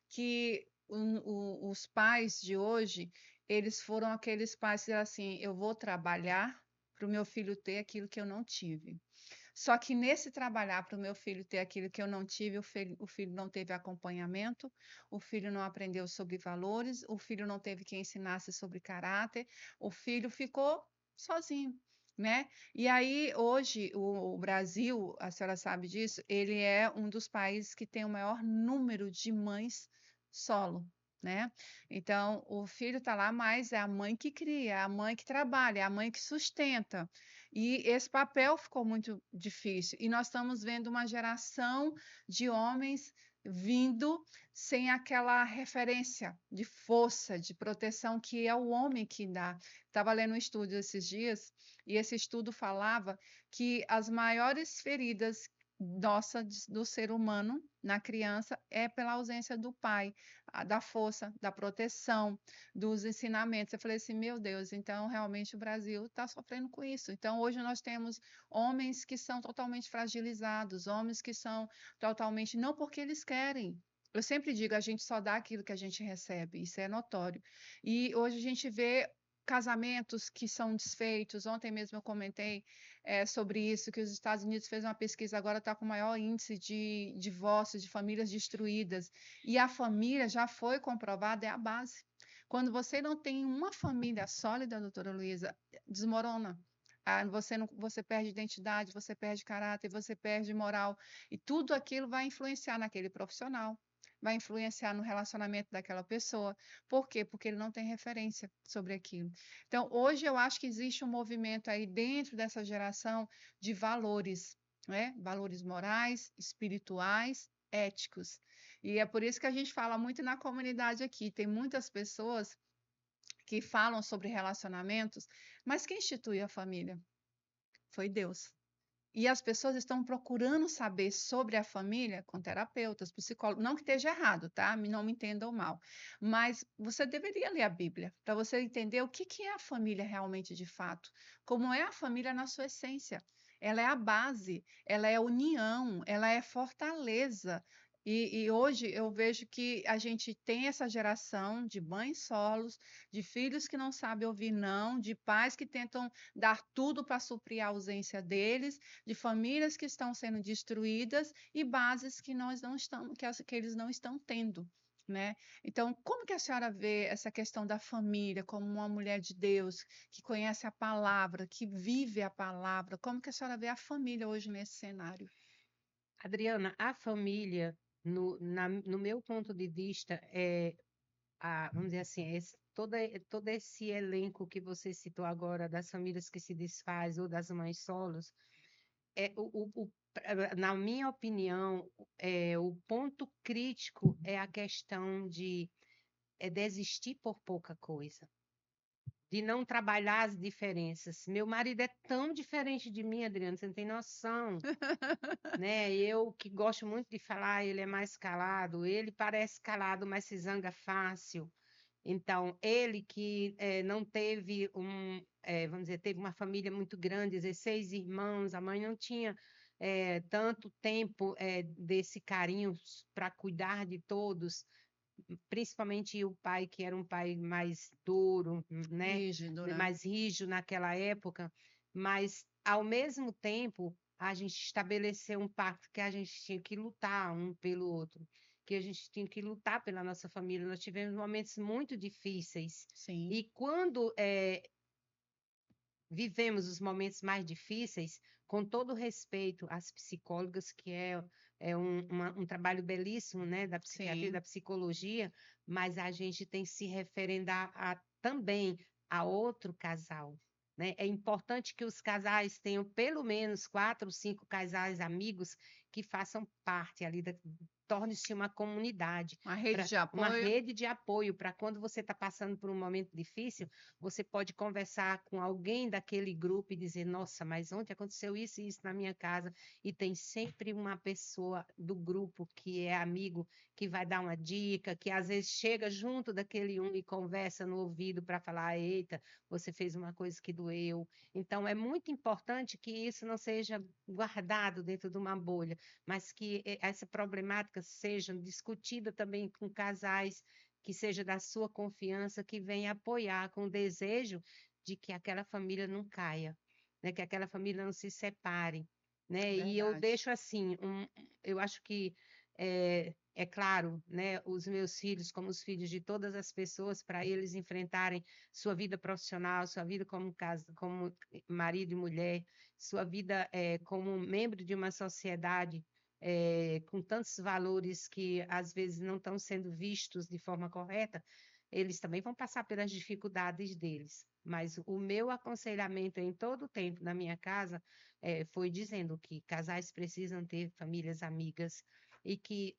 que os pais de hoje, eles foram aqueles pais que disseram assim, eu vou trabalhar para o meu filho ter aquilo que eu não tive. Só que nesse trabalhar para o meu filho ter aquilo que eu não tive, o filho não teve acompanhamento, o filho não aprendeu sobre valores, o filho não teve quem ensinasse sobre caráter, o filho ficou sozinho, né? E aí, hoje, o Brasil, a senhora sabe disso, ele é um dos países que tem o maior número de mães solo, né? Então, o filho está lá, mas é a mãe que cria, é a mãe que trabalha, é a mãe que sustenta. E esse papel ficou muito difícil. E nós estamos vendo uma geração de homens vindo sem aquela referência de força, de proteção que é o homem que dá. Estava lendo um estudo esses dias, e esse estudo falava que as maiores feridas nossa do ser humano na criança é pela ausência do pai, da força, da proteção, dos ensinamentos. Eu falei assim, meu Deus, então realmente o Brasil está sofrendo com isso. Então hoje nós temos homens que são totalmente fragilizados, homens que são totalmente, não porque eles querem. Eu sempre digo, a gente só dá aquilo que a gente recebe, isso é notório. E hoje a gente vê casamentos que são desfeitos. Ontem mesmo eu comentei sobre isso, que os Estados Unidos fez uma pesquisa, agora está com o maior índice de divórcios, de famílias destruídas. E a família já foi comprovada, é a base. Quando você não tem uma família sólida, doutora Luísa, desmorona. Você perde identidade, você perde caráter, você perde moral. E tudo aquilo vai influenciar naquele profissional, vai influenciar no relacionamento daquela pessoa. Por quê? Porque ele não tem referência sobre aquilo. Então, hoje eu acho que existe um movimento aí dentro dessa geração de valores, né? Valores morais, espirituais, éticos. E é por isso que a gente fala muito na comunidade aqui. Tem muitas pessoas que falam sobre relacionamentos, mas quem institui a família? Foi Deus. E as pessoas estão procurando saber sobre a família com terapeutas, psicólogos. Não que esteja errado, tá? Não me entendam mal. Mas você deveria ler a Bíblia para você entender o que é a família realmente de fato. Como é a família na sua essência. Ela é a base, ela é a união, ela é fortaleza. E hoje eu vejo que a gente tem essa geração de mães solos, de filhos que não sabem ouvir não, de pais que tentam dar tudo para suprir a ausência deles, de famílias que estão sendo destruídas e bases que nós não estamos, que eles não estão tendo, né? Então, como que a senhora vê essa questão da família como uma mulher de Deus que conhece a palavra, que vive a palavra? Como que a senhora vê a família hoje nesse cenário? Adriana, a família, no meu ponto de vista, vamos dizer assim, todo esse elenco que você citou agora, das famílias que se desfaz ou das mães solos, na minha opinião, o ponto crítico é a questão de desistir por pouca coisa. de não trabalhar as diferenças. Meu marido é tão diferente de mim, Adriana, você não tem noção, né? Eu que gosto muito de falar, ele é mais calado, ele parece calado, mas se zanga fácil. Então, ele que não teve vamos dizer, teve uma família muito grande, 16 irmãos, a mãe não tinha tanto tempo desse carinho para cuidar de todos, principalmente o pai, que era um pai mais duro, né? Rígido, né? Mais rígido naquela época, mas, ao mesmo tempo, a gente estabeleceu um pacto que a gente tinha que lutar um pelo outro, que a gente tinha que lutar pela nossa família. Nós tivemos momentos muito difíceis, Sim, e quando vivemos os momentos mais difíceis, com todo respeito às psicólogas, que é um trabalho belíssimo, né, da psiquiatria e sim. da psicologia, mas a gente tem que se referendar também a outro casal. Né? É importante que os casais tenham pelo menos 4 ou 5 casais amigos que façam parte ali, torne-se uma comunidade, Uma rede de uma apoio. rede de apoio para quando você está passando por um momento difícil, você pode conversar com alguém daquele grupo e dizer: nossa, mas ontem aconteceu isso e isso na minha casa. E tem sempre uma pessoa do grupo que é amigo, que vai dar uma dica, que às vezes chega junto daquele um e conversa no ouvido para falar: eita, você fez uma coisa que doeu. Então, é muito importante que isso não seja guardado dentro de uma bolha, mas que essa problemática seja discutida também com casais, que seja da sua confiança, que venha apoiar com o desejo de que aquela família não caia, né? Que aquela família não se separe, né? E eu Verdade. deixo assim, eu acho que é claro, né? Os meus filhos, como os filhos de todas as pessoas, para eles enfrentarem sua vida profissional, sua vida como casa, como marido e mulher, sua vida como membro de uma sociedade com tantos valores que às vezes não estão sendo vistos de forma correta, eles também vão passar pelas dificuldades deles. Mas o meu aconselhamento em todo o tempo na minha casa foi dizendo que casais precisam ter famílias amigas e que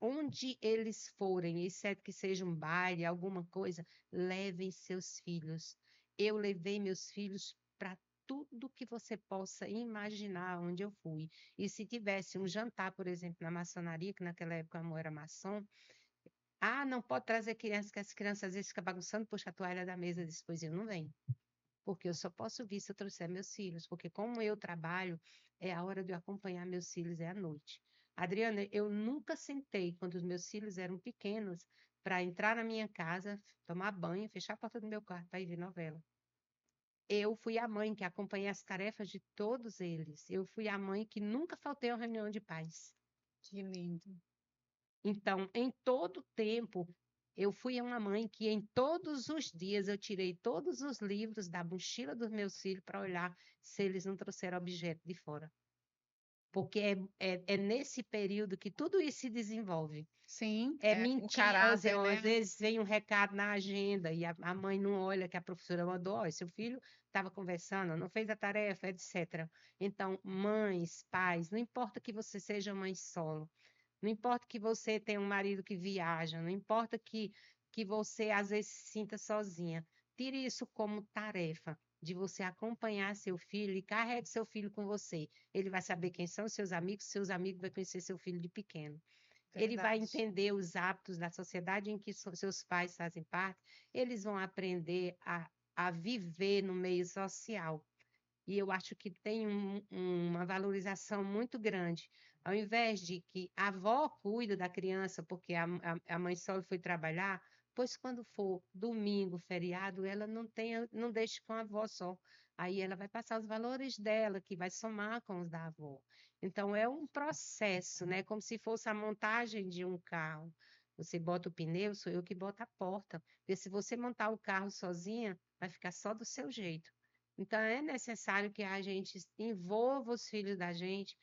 onde eles forem, exceto que seja um baile, alguma coisa, levem seus filhos. Eu levei meus filhos para tudo que você possa imaginar onde eu fui. E se tivesse um jantar, por exemplo, na maçonaria, que naquela época eu era maçom, não pode trazer criança, que as crianças às vezes ficam bagunçando, puxa a toalha da mesa, depois eu não venho. Porque eu só posso vir se eu trouxer meus filhos, porque como eu trabalho, é a hora de eu acompanhar meus filhos, é à noite. Adriana, eu nunca sentei, quando os meus filhos eram pequenos, para entrar na minha casa, tomar banho, fechar a porta do meu quarto para ir ver novela. Eu fui a mãe que acompanhei as tarefas de todos eles. Eu fui a mãe que nunca faltei a uma reunião de pais. Que lindo. Então, em todo tempo, eu fui uma mãe que em todos os dias eu tirei todos os livros da mochila dos meus filhos para olhar se eles não trouxeram objeto de fora. Porque é nesse período que tudo isso se desenvolve. Sim, É o mentir, caráter, às né? vezes vem um recado na agenda e a mãe não olha que a professora mandou, olha, seu filho estava conversando, não fez a tarefa, etc. Então, mães, pais, não importa que você seja mãe solo, não importa que você tenha um marido que viaja, não importa que você às vezes se sinta sozinha, tire isso como tarefa de você acompanhar seu filho e carregue seu filho com você. Ele vai saber quem são seus amigos vão conhecer seu filho de pequeno. Ele vai Verdade. entender os hábitos da sociedade em que seus pais fazem parte, eles vão aprender a viver no meio social. E eu acho que tem uma valorização muito grande. Ao invés de que a avó cuida da criança, porque a mãe só foi trabalhar, pois quando for domingo, feriado, ela não deixe com a avó só. Aí ela vai passar os valores dela, que vai somar com os da avó. Então, é um processo, né? Como se fosse a montagem de um carro. Você bota o pneu, sou eu que boto a porta. Porque se você montar o carro sozinha, vai ficar só do seu jeito. Então, é necessário que a gente envolva os filhos da gente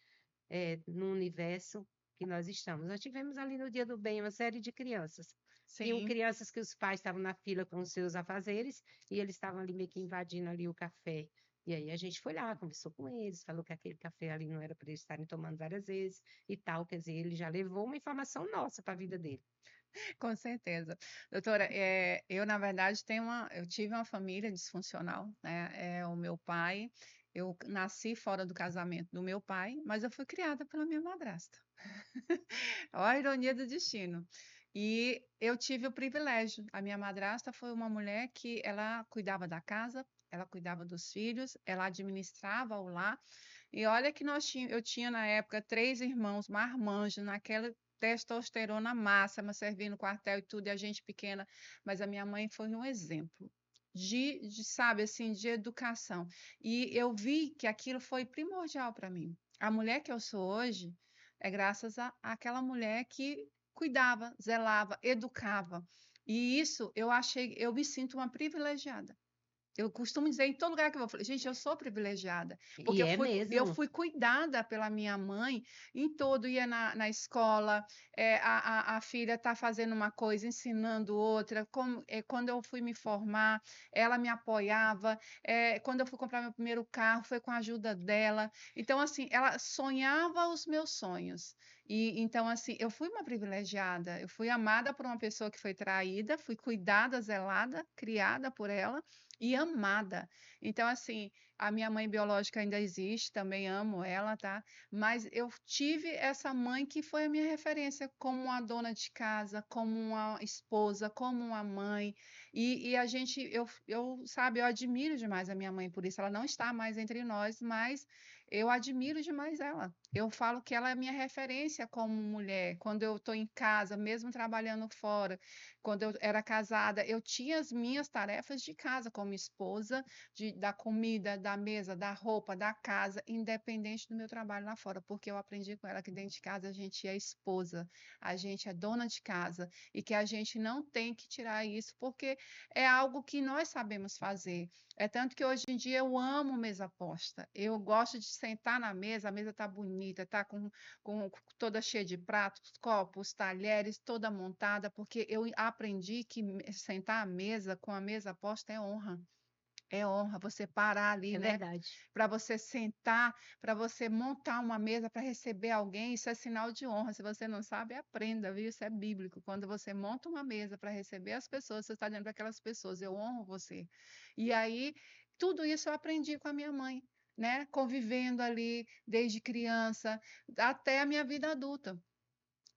no universo que nós estamos. Nós tivemos ali no Dia do Bem uma série de crianças. Tinham Sim, crianças que os pais estavam na fila com os seus afazeres e eles estavam ali meio que invadindo ali o café. E aí a gente foi lá, conversou com eles, falou que aquele café ali não era para eles estarem tomando várias vezes e tal. Quer dizer, ele já levou uma informação nossa para a vida dele. Com certeza. Doutora, eu na verdade eu tive uma família disfuncional, né? O meu pai, eu nasci fora do casamento do meu pai, mas eu fui criada pela minha madrasta. Olha a ironia do destino. E eu tive o privilégio. A minha madrasta foi uma mulher que ela cuidava da casa, ela cuidava dos filhos, ela administrava o lar. E olha que eu tinha na época 3 irmãos marmanjos, naquela testosterona máxima, servindo quartel e tudo, e a gente pequena. Mas a minha mãe foi um exemplo sabe, assim, de educação. E eu vi que aquilo foi primordial para mim. A mulher que eu sou hoje é graças àquela mulher que cuidava, zelava, educava. E isso eu me sinto uma privilegiada. Eu costumo dizer em todo lugar que eu vou, falei, gente, eu sou privilegiada, porque E é eu mesmo. fui cuidada pela minha mãe em todo, ia na escola, a filha está fazendo uma coisa, ensinando outra, quando eu fui me formar, ela me apoiava, quando eu fui comprar meu primeiro carro, foi com a ajuda dela, então, assim, ela sonhava os meus sonhos, e então, assim, eu fui uma privilegiada, eu fui amada por uma pessoa que foi traída, fui cuidada, zelada, criada por ela, e amada. Então, assim, a minha mãe biológica ainda existe, também amo ela, tá? Mas eu tive essa mãe que foi a minha referência como uma dona de casa, como uma esposa, como uma mãe. E a gente, sabe, eu admiro demais a minha mãe por isso. Ela não está mais entre nós, mas eu admiro demais ela. Eu falo que ela é minha referência como mulher. Quando eu estou em casa, mesmo trabalhando fora, quando eu era casada, eu tinha as minhas tarefas de casa como esposa, da comida, da mesa, da roupa, da casa, independente do meu trabalho lá fora, porque eu aprendi com ela que dentro de casa a gente é esposa, a gente é dona de casa e que a gente não tem que tirar isso, porque é algo que nós sabemos fazer. É tanto que hoje em dia eu amo mesa posta. Eu gosto de sentar na mesa, a mesa está bonita, está com toda cheia de pratos, copos, talheres, toda montada, porque eu aprendi que sentar à mesa com a mesa posta é honra. É honra você parar ali, É né? verdade. Para você sentar, para você montar uma mesa para receber alguém, isso é sinal de honra. Se você não sabe, aprenda, viu? Isso é bíblico. Quando você monta uma mesa para receber as pessoas, você está dizendo para aquelas pessoas, eu honro você. E aí, tudo isso eu aprendi com a minha mãe, né? Convivendo ali desde criança até a minha vida adulta.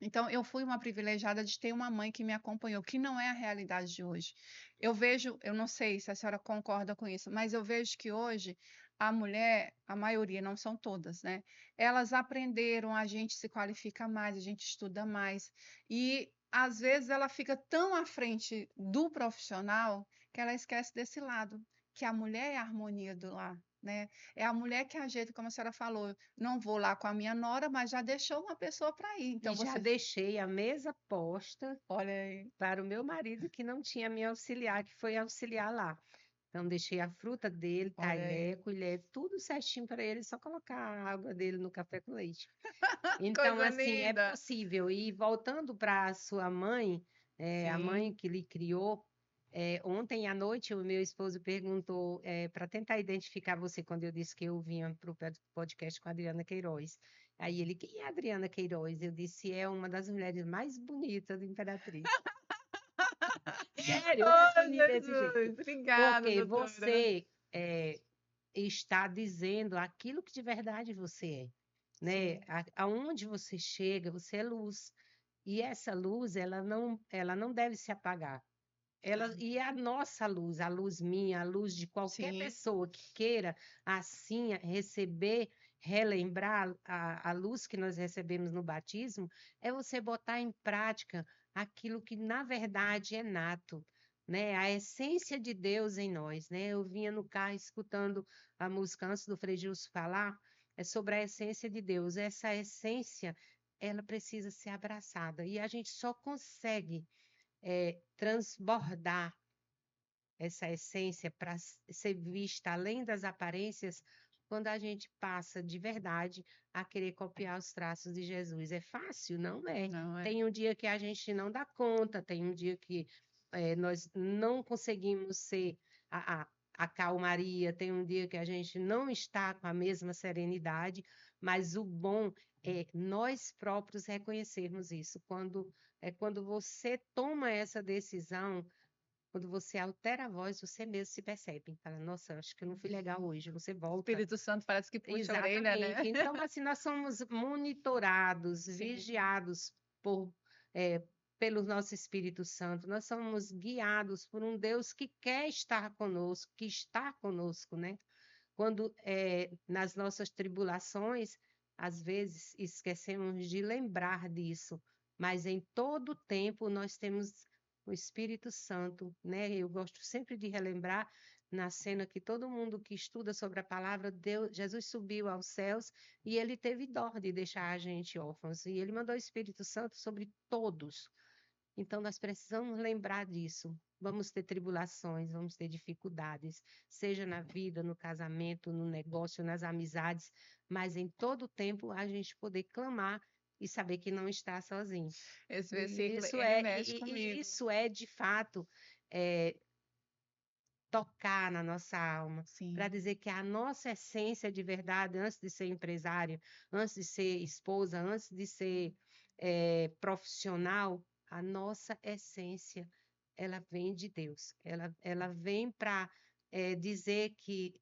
Então, eu fui uma privilegiada de ter uma mãe que me acompanhou, que não é a realidade de hoje. Eu vejo, eu não sei se a senhora concorda com isso, mas eu vejo que hoje a mulher, a maioria, não são todas, né? Elas aprenderam, a gente se qualifica mais, a gente estuda mais, e às vezes ela fica tão à frente do profissional que ela esquece desse lado, que a mulher é a harmonia do lar. Né? É a mulher que ajeita, como a senhora falou, não vou lá com a minha nora, mas já deixou uma pessoa para ir. E Então já você, deixei a mesa posta olha aí, para o meu marido, que não tinha me auxiliar, que foi auxiliar lá. Então, deixei a fruta dele, olha talher, aí. colher, tudo certinho para ele, só colocar a água dele no café com leite. Então, Coisa assim, é linda. possível. E voltando para a sua mãe, a mãe Sim. que lhe criou, ontem à noite o meu esposo perguntou, para tentar identificar você, quando eu disse que eu vinha para o podcast com a Adriana Queiroz. Aí ele, quem é a Adriana Queiroz? Eu disse, é uma das mulheres mais bonitas do Imperatriz. Sério, eu Oh, respondi desse jeito. Jesus. Obrigada, Porque doutora. você está dizendo aquilo que de verdade você é, né? Sim, Aonde você chega, você é luz. E essa luz, ela não deve se apagar. E a nossa luz, a luz minha, a luz de qualquer sim, pessoa que queira, assim, receber, relembrar a luz que nós recebemos no batismo, é você botar em prática aquilo que, na verdade, é nato, né? A essência de Deus em nós, né? Eu vinha no carro escutando a música antes do Frei Gilson falar, é sobre a essência de Deus. Essa essência, ela precisa ser abraçada. E a gente só consegue transbordar essa essência para ser vista além das aparências, quando a gente passa de verdade a querer copiar os traços de Jesus. É fácil? Não é. não é. Tem um dia que a gente não dá conta, tem um dia que nós não conseguimos ser a calmaria, tem um dia que a gente não está com a mesma serenidade, mas o bom é nós próprios reconhecermos isso. Quando É quando você toma essa decisão, quando você altera a voz, você mesmo se percebe. Fala, nossa, acho que eu não fui legal hoje. Você volta. Espírito Santo parece que puxa a orelha, né? Exatamente. Então, assim, nós somos monitorados, Sim, vigiados por, eh, pelo nosso Espírito Santo. Nós somos guiados por um Deus que quer estar conosco, que está conosco, né? Quando, nas nossas tribulações, às vezes esquecemos de lembrar disso, mas em todo tempo nós temos o Espírito Santo, né? Eu gosto sempre de relembrar na cena que todo mundo que estuda sobre a palavra, Jesus subiu aos céus e ele teve dó de deixar a gente órfãos, e ele mandou o Espírito Santo sobre todos. Então, nós precisamos lembrar disso. Vamos ter tribulações, vamos ter dificuldades, seja na vida, no casamento, no negócio, nas amizades, mas em todo tempo a gente poder clamar e saber que não está sozinho. esse E versículo, isso ele é, mexe e comigo. isso é de fato, é, tocar na nossa alma, para Sim, dizer que a nossa essência de verdade, antes de ser empresária, antes de ser esposa, antes de ser profissional, a nossa essência, ela vem de Deus. Ela vem para dizer que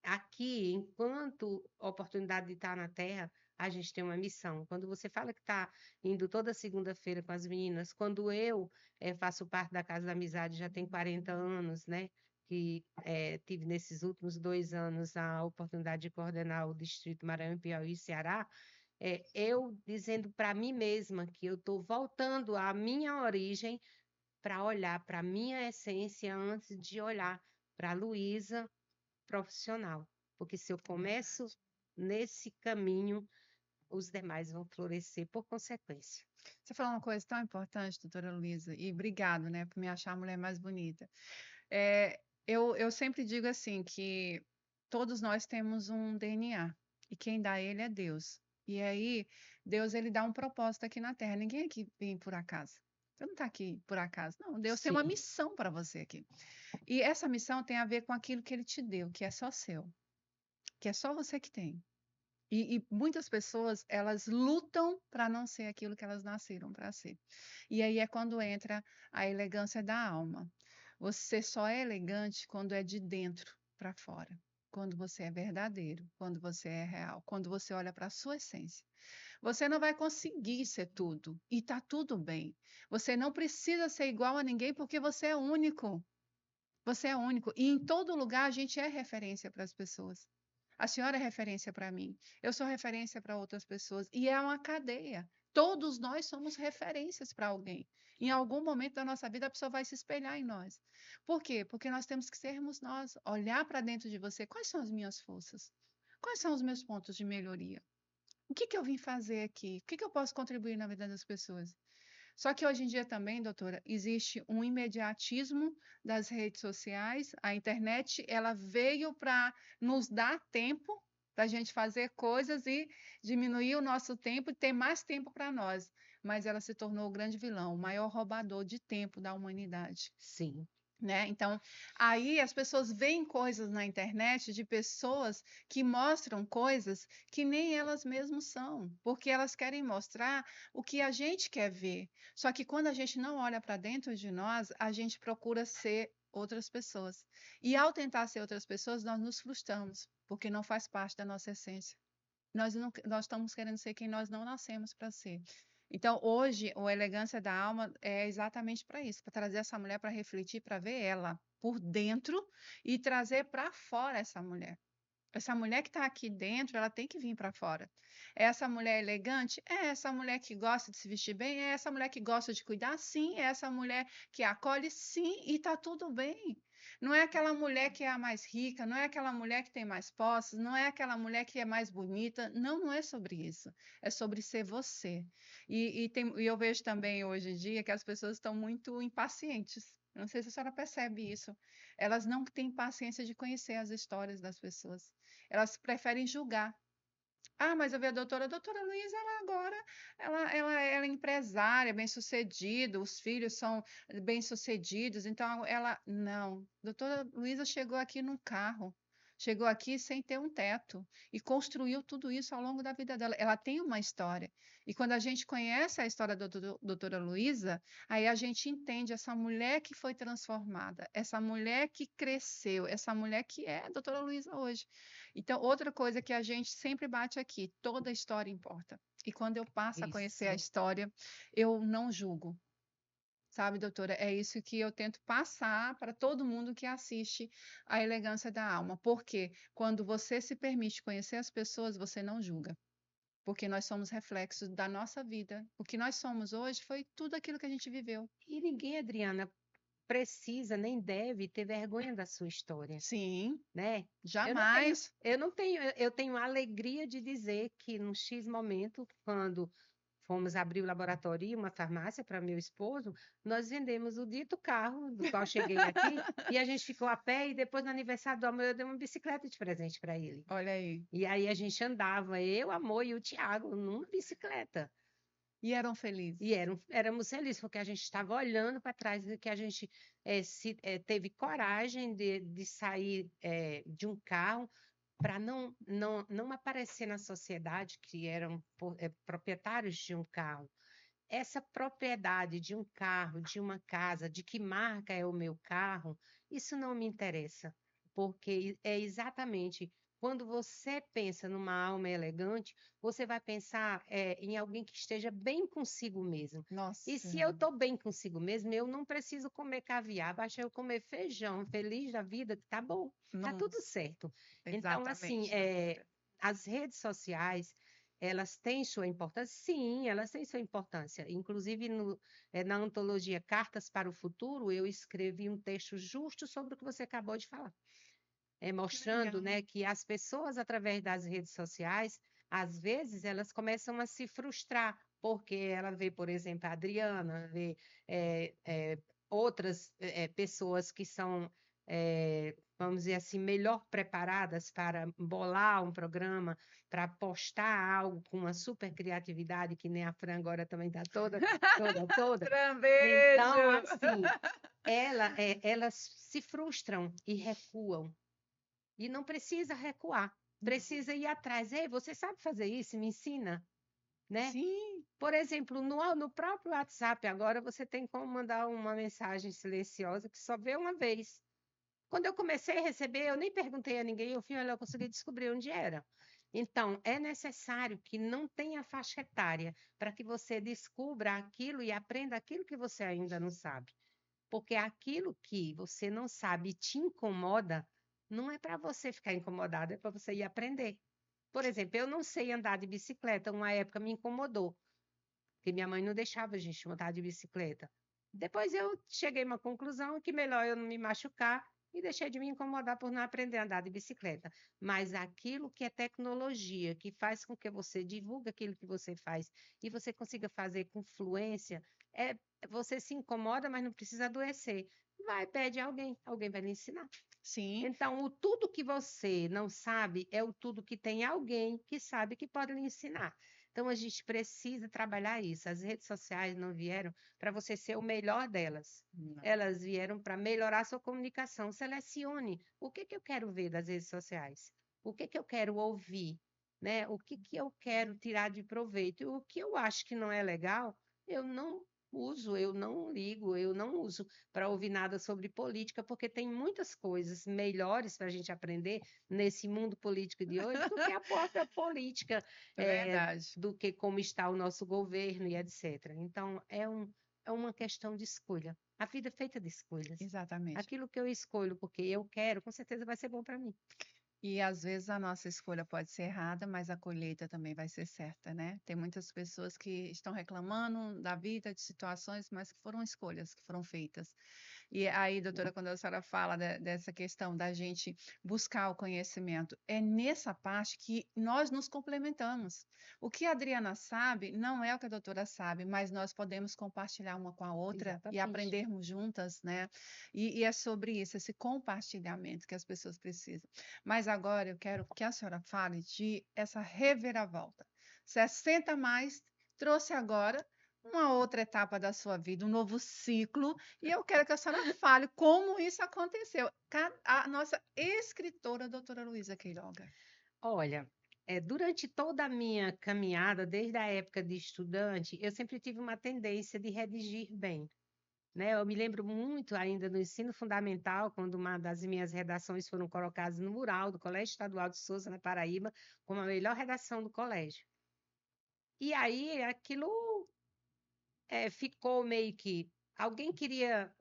aqui, enquanto oportunidade de estar na Terra, a gente tem uma missão. Quando você fala que está indo toda segunda-feira com as meninas, quando eu faço parte da Casa da Amizade, já tem 40 anos, né? Que tive nesses últimos 2 anos a oportunidade de coordenar o Distrito Maranhão, Piauí e Ceará, eu dizendo para mim mesma que eu estou voltando à minha origem para olhar para a minha essência antes de olhar para a Luísa profissional, porque se eu começo nesse caminho, os demais vão florescer por consequência. você falou uma coisa tão importante, doutora Luísa, e obrigado, né, por me achar a mulher mais bonita. Eu sempre digo assim, que todos nós temos um DNA, e quem dá ele é Deus. E aí, Deus, ele dá um propósito aqui na Terra. Ninguém aqui vem por acaso. Você não está aqui por acaso. Não, Deus tem uma Sim, missão para você aqui. E essa missão tem a ver com aquilo que ele te deu, que é só seu, que é só você que tem. E muitas pessoas, elas lutam para não ser aquilo que elas nasceram para ser. E aí é quando entra a elegância da alma. Você só é elegante quando é de dentro para fora. Quando você é verdadeiro, quando você é real, quando você olha para a sua essência. Você não vai conseguir ser tudo, e tá tudo bem. Você não precisa ser igual a ninguém porque você é único. Você é único. E em todo lugar a gente é referência para as pessoas. A senhora é referência para mim. Eu sou referência para outras pessoas. E é uma cadeia. Todos nós somos referências para alguém. Em algum momento da nossa vida, a pessoa vai se espelhar em nós. Por quê? Porque nós temos que sermos nós. Olhar para dentro de você. Quais são as minhas forças? Quais são os meus pontos de melhoria? O que que eu vim fazer aqui? O que que eu posso contribuir na vida das pessoas? Só que hoje em dia também, doutora, existe um imediatismo das redes sociais. A internet, ela veio para nos dar tempo para a gente fazer coisas e diminuir o nosso tempo e ter mais tempo para nós. Mas ela se tornou o grande vilão, o maior roubador de tempo da humanidade. sim, Né? Então, aí as pessoas veem coisas na internet de pessoas que mostram coisas que nem elas mesmas são, porque elas querem mostrar o que a gente quer ver. Só que quando a gente não olha para dentro de nós, a gente procura ser outras pessoas. E ao tentar ser outras pessoas, nós nos frustramos, porque não faz parte da nossa essência. Nós estamos querendo ser quem nós não nascemos para ser. Então, hoje, o Elegância da Alma é exatamente para isso, para trazer essa mulher para refletir, para ver ela por dentro e trazer para fora essa mulher. Essa mulher que está aqui dentro, ela tem que vir para fora. É essa mulher elegante? É essa mulher que gosta de se vestir bem? É essa mulher que gosta de cuidar? Sim. É essa mulher que acolhe? Sim. E está tudo bem. Não é aquela mulher que é a mais rica, não é aquela mulher que tem mais posses, não é aquela mulher que é mais bonita. Não, não é sobre isso. É sobre ser você. E eu vejo também hoje em dia que as pessoas estão muito impacientes. Não sei se a senhora percebe isso. Elas não têm paciência de conhecer as histórias das pessoas. Elas preferem julgar. Ah, mas eu vi a doutora Luísa, ela agora, ela é empresária, bem-sucedida, os filhos são bem-sucedidos, então ela, não, doutora Luísa chegou aqui num carro, chegou aqui sem ter um teto e construiu tudo isso ao longo da vida dela. Ela tem uma história. E quando a gente conhece a história da doutora Luísa, aí a gente entende essa mulher que foi transformada, essa mulher que cresceu, essa mulher que é a doutora Luísa hoje. Então, outra coisa que a gente sempre bate aqui, toda história importa. E quando eu passo a conhecer a Isso. história, eu não julgo. Sabe, doutora, é isso que eu tento passar para todo mundo que assiste a Elegância da Alma. Porque quando você se permite conhecer as pessoas, você não julga. Porque nós somos reflexos da nossa vida. O que nós somos hoje foi tudo aquilo que a gente viveu. E ninguém, Adriana, precisa nem deve ter vergonha da sua história, Sim, né? jamais. Eu tenho a alegria de dizer que num X momento, quando fomos abrir o laboratório e uma farmácia para meu esposo, nós vendemos o dito carro do qual cheguei aqui e a gente ficou a pé e depois no aniversário do amor eu dei uma bicicleta de presente para ele. Olha aí. E aí a gente andava, eu, amor e o Tiago, numa bicicleta. E eram felizes. E éramos felizes, porque a gente estava olhando para trás e que a gente teve coragem de sair de um carro para não aparecer na sociedade que eram proprietários de um carro. Essa propriedade de um carro, de uma casa, de que marca é o meu carro, isso não me interessa, porque é exatamente quando você pensa numa alma elegante, você vai pensar em alguém que esteja bem consigo mesmo. E Nossa, se eu estou bem consigo mesmo, eu não preciso comer caviar, basta eu comer feijão, feliz da vida, que tá bom, tá tudo nossa, certo. Então, assim, exatamente, doutora. as redes sociais, elas têm sua importância? Sim, elas têm sua importância. Inclusive, na antologia Cartas para o Futuro, eu escrevi um texto justo sobre o que você acabou de falar, Que mostrando, legal. né, que as pessoas, através das redes sociais, às vezes, elas começam a se frustrar, porque ela vê, por exemplo, a Adriana, vê outras pessoas que são, vamos dizer assim, melhor preparadas para bolar um programa, para postar algo com uma super criatividade, que nem a Fran agora também está toda, toda, toda. Fran, Então, beijo. assim, elas se frustram e recuam. E não precisa recuar, precisa ir atrás. Ei, você sabe fazer isso? Me ensina, né? Sim, Por exemplo, no próprio WhatsApp, agora você tem como mandar uma mensagem silenciosa que só vê uma vez. Quando eu comecei a receber, eu nem perguntei a ninguém, eu fui olhar, eu consegui descobrir onde era. Então, é necessário que não tenha faixa etária para que você descubra aquilo e aprenda aquilo que você ainda não sabe. Porque aquilo que você não sabe e te incomoda, não é para você ficar incomodado, é para você ir aprender. Por exemplo, eu não sei andar de bicicleta, uma época me incomodou, porque minha mãe não deixava a gente andar de bicicleta. Depois eu cheguei a uma conclusão que melhor eu não me machucar e deixei de me incomodar por não aprender a andar de bicicleta. Mas aquilo que é tecnologia, que faz com que você divulgue aquilo que você faz e você consiga fazer com fluência, você se incomoda, mas não precisa adoecer. Vai, pede a alguém, alguém vai lhe ensinar. sim. Então, o tudo que você não sabe é o tudo que tem alguém que sabe que pode lhe ensinar. Então, a gente precisa trabalhar isso. As redes sociais não vieram para você ser o melhor delas. Não. Elas vieram para melhorar a sua comunicação. Selecione o que eu quero ver das redes sociais, o que eu quero ouvir, né? O que eu quero tirar de proveito. E o que eu acho que não é legal, eu não uso, eu não ligo, eu não uso para ouvir nada sobre política, porque tem muitas coisas melhores para a gente aprender nesse mundo político de hoje do que a própria política, É verdade. do que como está o nosso governo e etc. Então, é uma questão de escolha. A vida é feita de escolhas. Exatamente. Aquilo que eu escolho porque eu quero, com certeza vai ser bom para mim. E às vezes a nossa escolha pode ser errada, mas a colheita também vai ser certa, né? Tem muitas pessoas que estão reclamando da vida, de situações, mas que foram escolhas que foram feitas. E aí, doutora, quando a senhora fala dessa questão da gente buscar o conhecimento, é nessa parte que nós nos complementamos. O que a Adriana sabe não é o que a doutora sabe, mas nós podemos compartilhar uma com a outra e Exatamente. aprendermos juntas, né? E é sobre isso, esse compartilhamento que as pessoas precisam. Mas agora eu quero que a senhora fale de essa reviravolta. 60 mais trouxe agora uma outra etapa da sua vida, um novo ciclo, e eu quero que a senhora fale como isso aconteceu. A nossa escritora, doutora Luísa Queiroga. Olha, durante toda a minha caminhada, desde a época de estudante, eu sempre tive uma tendência de redigir bem, né? Eu me lembro muito ainda no ensino fundamental, quando uma das minhas redações foram colocadas no mural do Colégio Estadual de Souza, na Paraíba, como a melhor redação do colégio. E aí aquilo ficou meio que alguém queria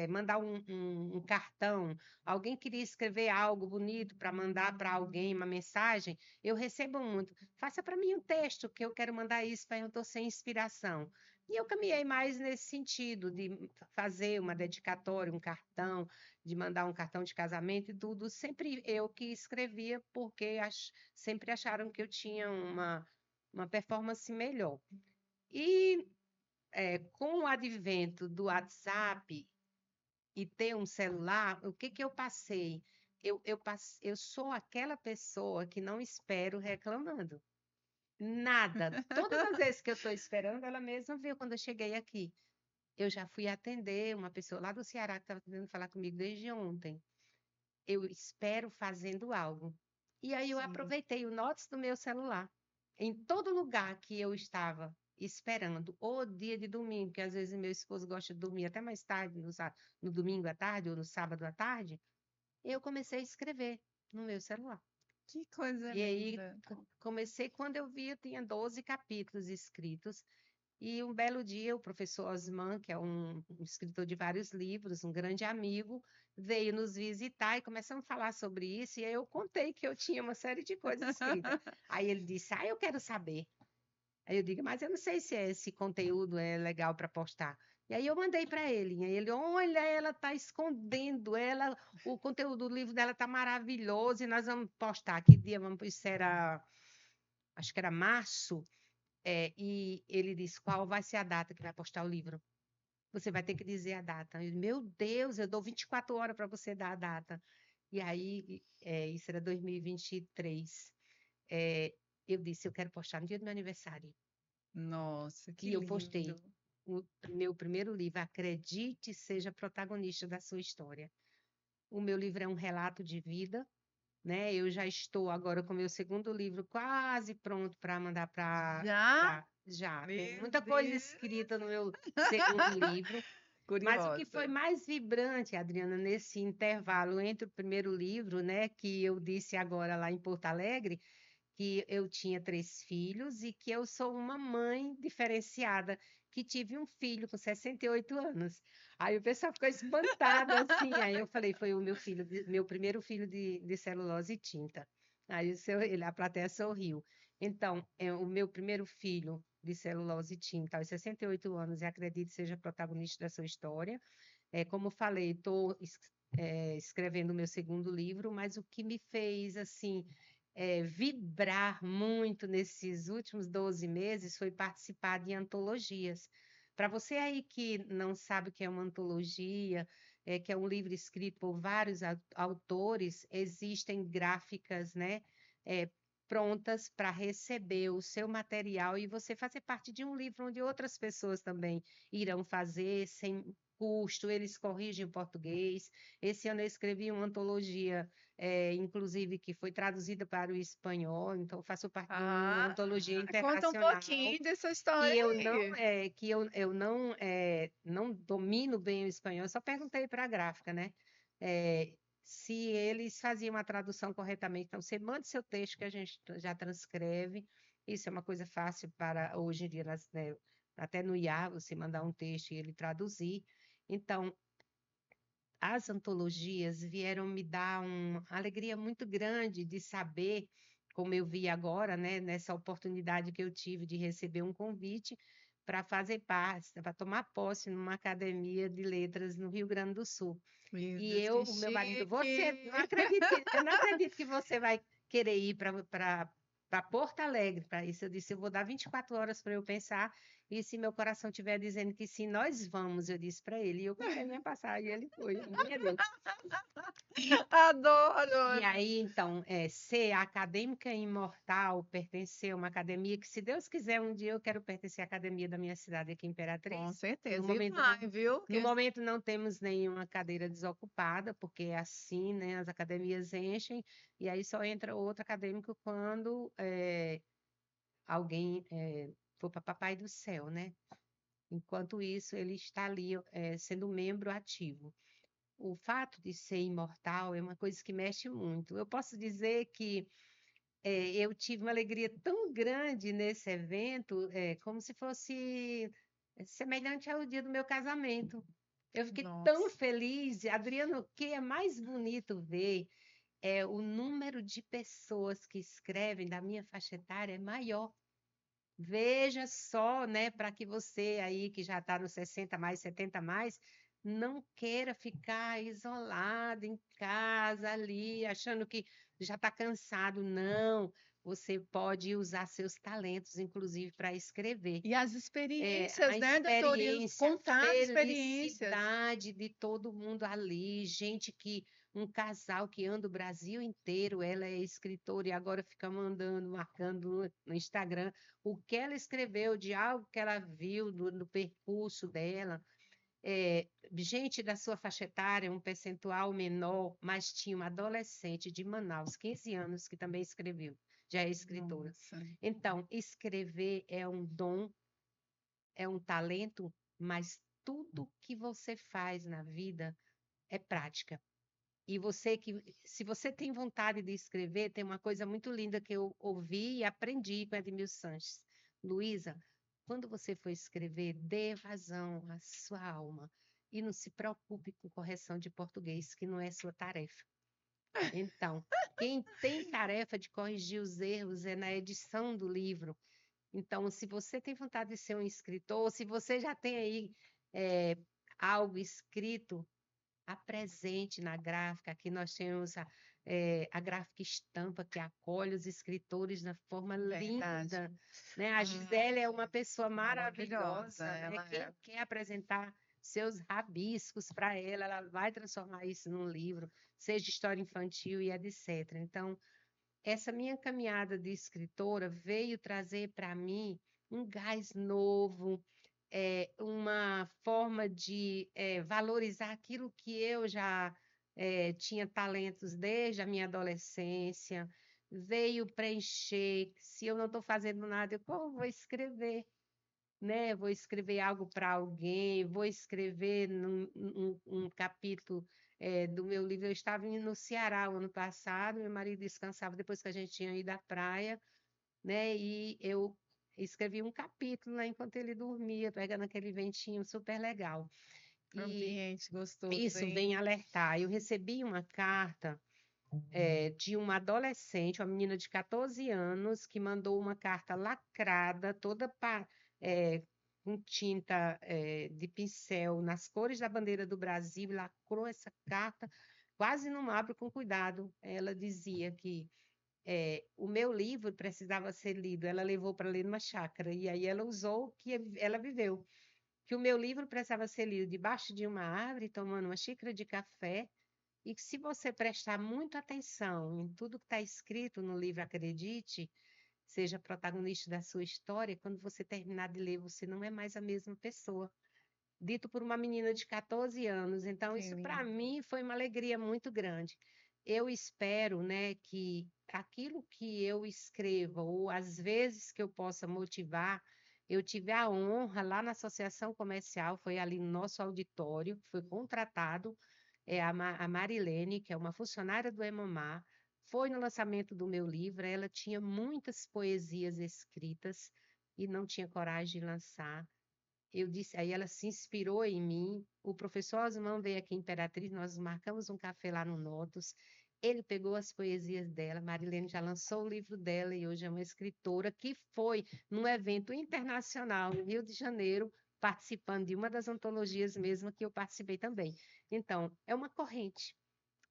mandar um cartão, alguém queria escrever algo bonito para mandar para alguém uma mensagem. Eu recebo muito. Faça para mim um texto que eu quero mandar isso, para eu estou sem inspiração. E eu caminhei mais nesse sentido de fazer uma dedicatória, um cartão, de mandar um cartão de casamento e tudo. Sempre eu que escrevia, porque sempre acharam que eu tinha uma performance melhor. E com o advento do WhatsApp e ter um celular, o que que eu passei? Eu sou aquela pessoa que não espero reclamando. Nada. Todas as vezes que eu estou esperando, ela mesma viu quando eu cheguei aqui. Eu já fui atender uma pessoa lá do Ceará que estava tentando falar comigo desde ontem. Eu espero fazendo algo. E aí eu Sim. aproveitei o Notes do meu celular. Em todo lugar que eu estava esperando, ou dia de domingo, que às vezes meu esposo gosta de dormir até mais tarde, no domingo à tarde ou no sábado à tarde, eu comecei a escrever no meu celular. Que coisa E aí linda. comecei quando eu vi, eu tinha 12 capítulos escritos. E um belo dia, o professor Osman, que é um escritor de vários livros, um grande amigo, veio nos visitar e começamos a falar sobre isso. E aí eu contei que eu tinha uma série de coisas escritas. Aí ele disse: Ah, eu quero saber. Aí eu digo: Mas eu não sei se esse conteúdo é legal para postar. E aí eu mandei para ele. E aí ele: Olha, ela está escondendo, o conteúdo do livro dela está maravilhoso e nós vamos postar. Que dia vamos? Isso era, acho que era março. E ele disse: Qual vai ser a data que vai postar o livro? Você vai ter que dizer a data. Eu, Meu Deus, eu dou 24 horas para você dar a data. E aí, isso era 2023. É, eu disse: Eu quero postar no dia do meu aniversário. Nossa, que E eu postei lindo. o meu primeiro livro, Acredite, Seja Protagonista da Sua História. O meu livro é um relato de vida, né? Eu já estou agora com o meu segundo livro quase pronto para mandar Já? já. Tem Meu muita coisa Deus. escrita no meu segundo livro, mas o que foi Curiosa. mais vibrante, Adriana, nesse intervalo entre o primeiro livro, né, que eu disse agora lá em Porto Alegre, que eu tinha 3 filhos e que eu sou uma mãe diferenciada, que tive um filho com 68 anos. Aí o pessoal ficou espantado assim. Aí eu falei, foi o meu filho, meu primeiro filho de celulose e tinta. Aí a plateia sorriu. Então, o meu primeiro filho de celulose e tinta, aos 68 anos, e acredito seja protagonista da sua história. Como falei, estou escrevendo o meu segundo livro, mas o que me fez assim vibrar muito nesses últimos 12 meses foi participar de antologias. Para você aí que não sabe o que é uma antologia, que é um livro escrito por vários autores, existem gráficas, né, é, prontas para receber o seu material e você fazer parte de um livro onde outras pessoas também irão fazer sem custo, eles corrigem em português. Esse ano eu escrevi uma antologia inclusive que foi traduzida para o espanhol, então faço parte de uma Ah, antologia conta um internacional pouquinho dessa história aí. que eu não domino bem o espanhol, eu só perguntei para a gráfica, né? Se eles faziam a tradução corretamente. Então, você manda seu texto que a gente já transcreve. Isso é uma coisa fácil para hoje em dia, né? Até no IA, você mandar um texto e ele traduzir. Então, as antologias vieram me dar uma alegria muito grande de saber, como eu vi agora, né, nessa oportunidade que eu tive de receber um convite para fazer parte, para tomar posse numa academia de letras no Rio Grande do Sul. Meu E Deus, que o meu marido, chique. eu não acredito que você vai querer ir para Porto Alegre para isso. Eu disse, eu vou dar 24 horas para eu pensar E se meu coração estiver dizendo que sim, nós vamos, eu disse para ele. E eu comprei minha passagem, e ele foi. Glória a Deus. E Adoro! aí, então, ser acadêmica imortal, pertencer a uma academia, que se Deus quiser, um dia eu quero pertencer à academia da minha cidade aqui, Com Imperatriz. No certeza. E momento não, vai, viu? no momento não temos nenhuma cadeira desocupada, porque é assim, né? As academias enchem, e aí só entra outro acadêmico quando alguém for para Papai do Céu, né? Enquanto isso, ele está ali sendo membro ativo. O fato de ser imortal é uma coisa que mexe muito. Eu posso dizer que eu tive uma alegria tão grande nesse evento, como se fosse semelhante ao dia do meu casamento. Eu fiquei tão Nossa. feliz. Adriano, o que é mais bonito ver é o número de pessoas que escrevem da minha faixa etária é maior. Veja só, né, para que você aí que já está nos 60 mais, 70 mais, não queira ficar isolado em casa ali, achando que já está cansado. Não, você pode usar seus talentos, inclusive, para escrever. E as A experiências, né, doutor? E experiência, a contar as experiências. felicidade de todo mundo ali, gente que um casal que anda o Brasil inteiro, ela é escritora e agora fica mandando, marcando no Instagram o que ela escreveu, de algo que ela viu no percurso dela. Gente da sua faixa etária, um percentual menor, mas tinha uma adolescente de Manaus, 15 anos, que também escreveu, já é escritora. Nossa. Então, escrever é um dom, é um talento, mas tudo que você faz na vida é prática. E se você tem vontade de escrever, tem uma coisa muito linda que eu ouvi e aprendi com Edmil Sanches. Luísa, quando você for escrever, dê vazão à sua alma e não se preocupe com correção de português, que não é sua tarefa. Então, quem tem tarefa de corrigir os erros é na edição do livro. Então, se você tem vontade de ser um escritor, se você já tem aí algo escrito, apresente na gráfica. Aqui nós temos a gráfica estampa que acolhe os escritores de forma Verdade. linda, né? A Gisele é uma pessoa Maravilhosa. maravilhosa, né? Ela Quem é. quer apresentar seus rabiscos para ela, ela vai transformar isso num livro, seja história infantil e etc. Então, essa minha caminhada de escritora veio trazer para mim um gás novo, uma forma de valorizar aquilo que eu já tinha talentos desde a minha adolescência, veio preencher. Se eu não estou fazendo nada, eu vou escrever, né? Vou escrever algo para alguém, vou escrever um capítulo do meu livro. Eu estava no Ceará o ano passado, meu marido descansava depois que a gente tinha ido à praia, né? E eu escrevi um capítulo lá enquanto ele dormia, pegando aquele ventinho super legal. E Ambiente gostoso, isso hein? vem alertar. Eu recebi uma carta de uma adolescente, uma menina de 14 anos, que mandou uma carta lacrada, toda com tinta de pincel, nas cores da bandeira do Brasil, e lacrou essa carta, quase não abre com cuidado. Ela dizia que o meu livro precisava ser lido, ela levou para ler numa chácara, e aí ela usou o que ela viveu. Que o meu livro precisava ser lido debaixo de uma árvore, tomando uma xícara de café, e que se você prestar muita atenção em tudo que está escrito no livro, acredite, seja protagonista da sua história, quando você terminar de ler, você não é mais a mesma pessoa. Dito por uma menina de 14 anos. Então, Que isso para lindo. mim foi uma alegria muito grande. Eu espero, né, que aquilo que eu escreva, ou às vezes que eu possa motivar, eu tive a honra lá na Associação Comercial, foi ali no nosso auditório, foi contratado a Marilene, que é uma funcionária do Emomar, foi no lançamento do meu livro, ela tinha muitas poesias escritas e não tinha coragem de lançar. Eu disse, aí ela se inspirou em mim. O professor Osman veio aqui em Imperatriz, nós marcamos um café lá no Notus. Ele pegou as poesias dela, Marilene já lançou o livro dela e hoje é uma escritora que foi num evento internacional no Rio de Janeiro, participando de uma das antologias mesmo que eu participei também. Então, é uma corrente.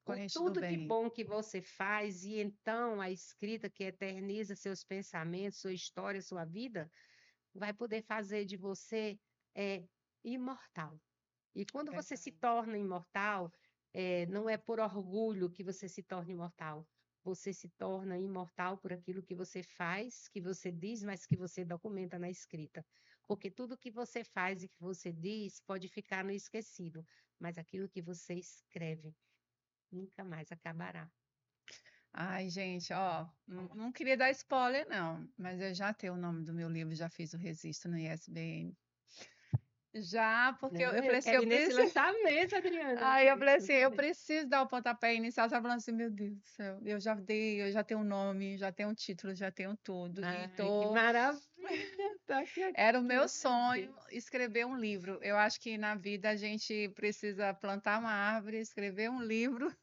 Com Corrente do tudo de bem. bom que você faz, e então a escrita que eterniza seus pensamentos, sua história, sua vida, vai poder fazer de você imortal. E quando você se Verdade. torna imortal, não é por orgulho que você se torna imortal. Você se torna imortal por aquilo que você faz, que você diz, mas que você documenta na escrita. Porque tudo que você faz e que você diz pode ficar no esquecido, mas aquilo que você escreve nunca mais acabará. Ai, gente, ó, não queria dar spoiler, não, mas eu já tenho o nome do meu livro, já fiz o registro no ISBN. Já, porque eu Não, falei eu assim, quero eu ir nesse preciso. lançamento, Adriana. Aí eu falei Nesse assim, eu lançamento. preciso dar o pontapé inicial. Você falando assim, meu Deus do céu, eu já dei, eu já tenho um nome, já tenho um título, já tenho tudo. E Ai, que tô. maravilha! Tô aqui Era o meu oh, meu sonho Deus. escrever um livro. Eu acho que na vida a gente precisa plantar uma árvore, escrever um livro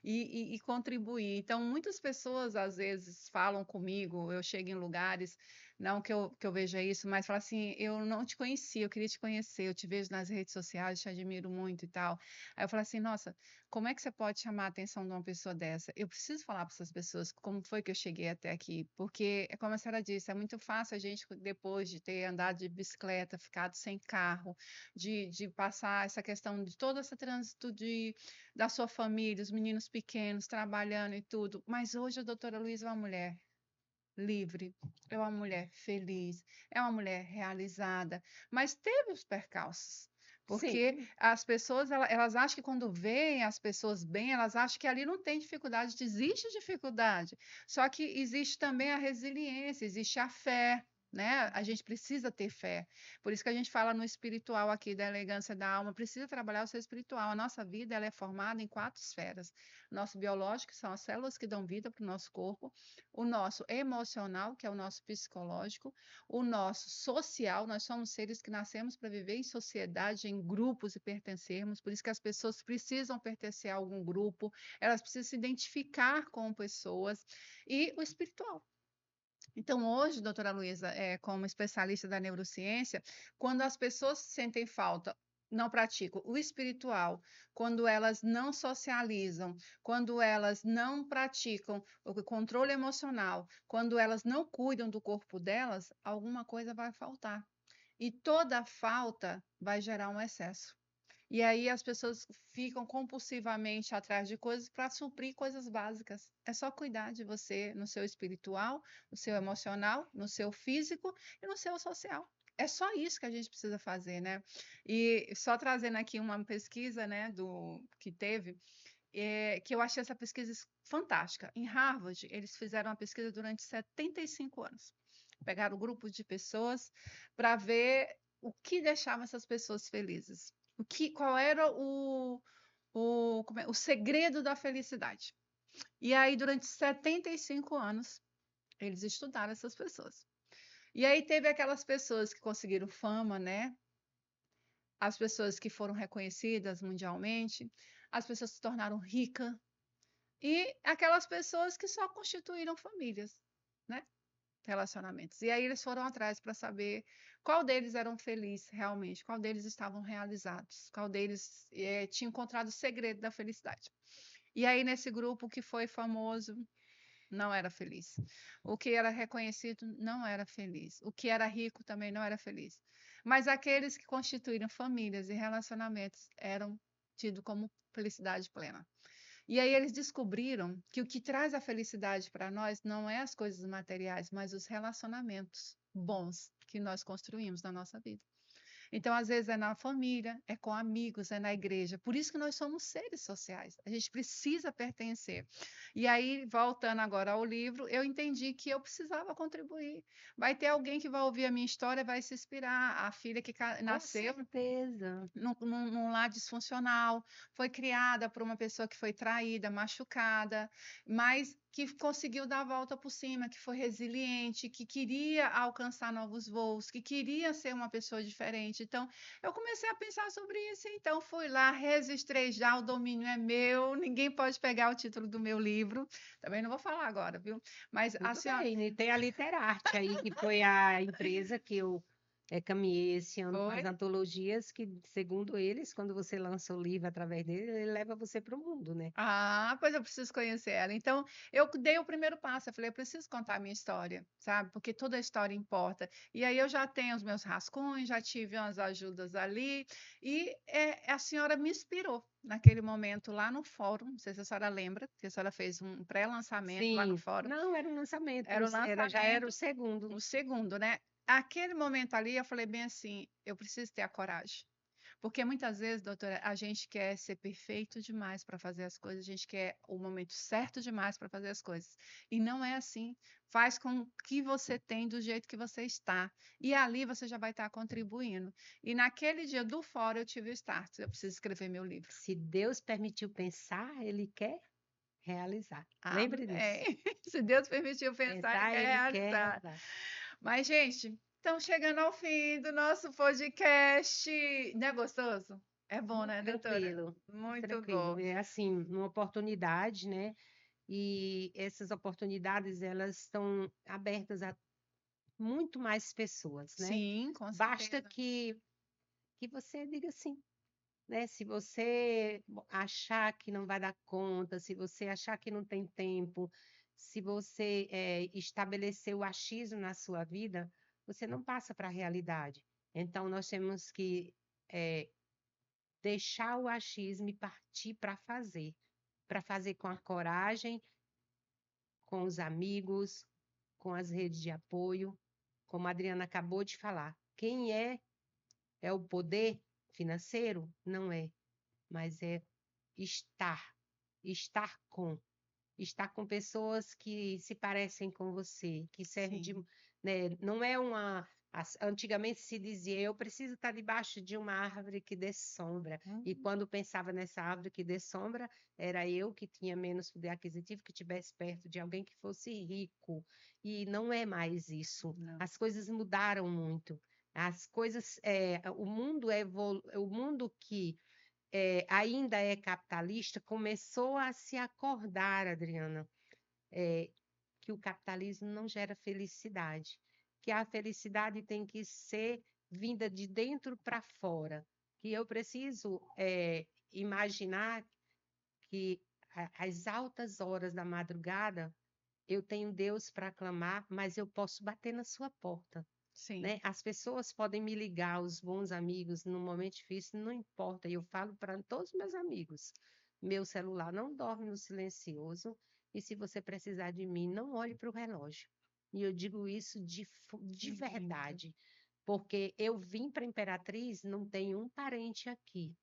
e contribuir. Então, muitas pessoas às vezes falam comigo, eu chego em lugares, não que eu veja isso, mas falam assim: eu não te conhecia, eu queria te conhecer, eu te vejo nas redes sociais, te admiro muito e tal. Aí eu falo assim: nossa, como é que você pode chamar a atenção de uma pessoa dessa? Eu preciso falar para essas pessoas como foi que eu cheguei até aqui, porque, como a senhora disse, é muito fácil a gente, depois de ter andado de bicicleta, ficado sem carro, de passar essa questão de todo esse trânsito da sua família, os meninos pequenos trabalhando e tudo. Mas hoje a doutora Luísa é uma mulher livre, é uma mulher feliz, é uma mulher realizada, mas teve os percalços. Porque Sim, as pessoas, elas acham que quando veem as pessoas bem, elas acham que ali não tem dificuldade, existe dificuldade. Só que existe também a resiliência, existe a fé, né? A gente precisa ter fé. Por isso que a gente fala no espiritual aqui, da elegância da alma, precisa trabalhar o seu espiritual. A nossa vida, ela é formada em 4 esferas. Nosso biológico, que são as células que dão vida para o nosso corpo, o nosso emocional, que é o nosso psicológico, o nosso social, nós somos seres que nascemos para viver em sociedade, em grupos e pertencermos, por isso que as pessoas precisam pertencer a algum grupo, elas precisam se identificar com pessoas, e o espiritual. Então, hoje, doutora Luísa, como especialista da neurociência, quando as pessoas sentem falta, não praticam o espiritual, quando elas não socializam, quando elas não praticam o controle emocional, quando elas não cuidam do corpo delas, alguma coisa vai faltar. E toda falta vai gerar um excesso. E aí as pessoas ficam compulsivamente atrás de coisas para suprir coisas básicas. É só cuidar de você no seu espiritual, no seu emocional, no seu físico e no seu social. É só isso que a gente precisa fazer, né? E só trazendo aqui uma pesquisa, né, do que teve, que eu achei essa pesquisa fantástica. Em Harvard, eles fizeram uma pesquisa durante 75 anos. Pegaram grupos de pessoas para ver o que deixava essas pessoas felizes. Qual era o segredo da felicidade? E aí, durante 75 anos, eles estudaram essas pessoas. E aí teve aquelas pessoas que conseguiram fama, né? As pessoas que foram reconhecidas mundialmente, as pessoas que se tornaram ricas, e aquelas pessoas que só constituíram famílias, né? Relacionamentos. E aí eles foram atrás para saber qual deles eram felizes realmente, qual deles estavam realizados, qual deles tinha encontrado o segredo da felicidade. E aí, nesse grupo, o que foi famoso não era feliz. O que era reconhecido não era feliz. O que era rico também não era feliz. Mas aqueles que constituíram famílias e relacionamentos eram tidos como felicidade plena. E aí eles descobriram que o que traz a felicidade para nós não é as coisas materiais, mas os relacionamentos bons que nós construímos na nossa vida. Então, às vezes, é na família, é com amigos, é na igreja. Por isso que nós somos seres sociais. A gente precisa pertencer. E aí, voltando agora ao livro, eu entendi que eu precisava contribuir. Vai ter alguém que vai ouvir a minha história, vai se inspirar. A filha que com nasceu certeza. num lar disfuncional, foi criada por uma pessoa que foi traída, machucada, mas que conseguiu dar a volta por cima, que foi resiliente, que queria alcançar novos voos, que queria ser uma pessoa diferente. Então, eu comecei a pensar sobre isso, então fui lá, registrei já, o domínio é meu, ninguém pode pegar o título do meu livro. Também não vou falar agora, viu? Mas a Tudo senhora. bem, e tem a Literarte aí, que foi a empresa que eu Caminhei esse ano com as Foi? antologias que, segundo eles, quando você lança o livro através dele, ele leva você para o mundo, né? Ah, pois eu preciso conhecer ela. Então, eu dei o primeiro passo, eu falei: "Eu preciso contar a minha história", sabe, porque toda a história importa. E aí eu já tenho os meus rascunhos, já tive umas ajudas ali, e, a senhora me inspirou naquele momento lá no fórum, não sei se a senhora lembra, que a senhora fez um pré-lançamento lá no Sim, fórum. não, era um lançamento, Era o já era o lançamento, segundo. o segundo, né. Aquele momento ali eu falei bem assim: "Eu preciso ter a coragem". Porque muitas vezes, doutora, a gente quer ser perfeito demais para fazer as coisas, a gente quer o momento certo demais para fazer as coisas. E não é assim. Faz com o que você tem do jeito que você está. E ali você já vai estar contribuindo. E naquele dia do fórum eu tive o start. Eu preciso escrever meu livro. Se Deus permitiu pensar, Ele quer realizar. Lembre disso. Amém. Se Deus permitiu pensar, Ele Pensar, quer Ele quer realizar. realizar. Mas, gente, estamos chegando ao fim do nosso podcast. Não é gostoso? É bom, Muito né, doutora? tranquilo, muito Muito tranquilo. bom. É assim, uma oportunidade, né? E essas oportunidades, elas estão abertas a muito mais pessoas, né? Sim, com Basta certeza. que você diga sim, né? Se você achar que não vai dar conta, se você achar que não tem tempo, se você estabelecer o achismo na sua vida, você não passa para a realidade. Então, nós temos que eh, deixar o achismo e partir para fazer com a coragem, com os amigos, com as redes de apoio, como a Adriana acabou de falar. Quem é o poder financeiro? Não é, mas é estar, estar com, estar com pessoas que se parecem com você, que servem de, Sim. né, não é uma antigamente se dizia, eu preciso estar debaixo de uma árvore que dê sombra. E Hum, quando pensava nessa árvore que dê sombra, era eu que tinha menos poder aquisitivo, que estivesse perto de alguém que fosse rico. E não é mais isso. não. As coisas mudaram muito. As coisas, o mundo que ainda é capitalista, começou a se acordar, Adriana, eh, que o capitalismo não gera felicidade, que a felicidade tem que ser vinda de dentro para fora, que eu preciso imaginar que às altas horas da madrugada eu tenho Deus para clamar, mas eu posso bater na sua porta, Sim. né? As pessoas podem me ligar, os bons amigos, num momento difícil, não importa. E eu falo para todos os meus amigos: meu celular não dorme no silencioso, e se você precisar de mim, não olhe para o relógio. E eu digo isso de Lindo. verdade, porque eu vim para Imperatriz, não tenho um parente aqui,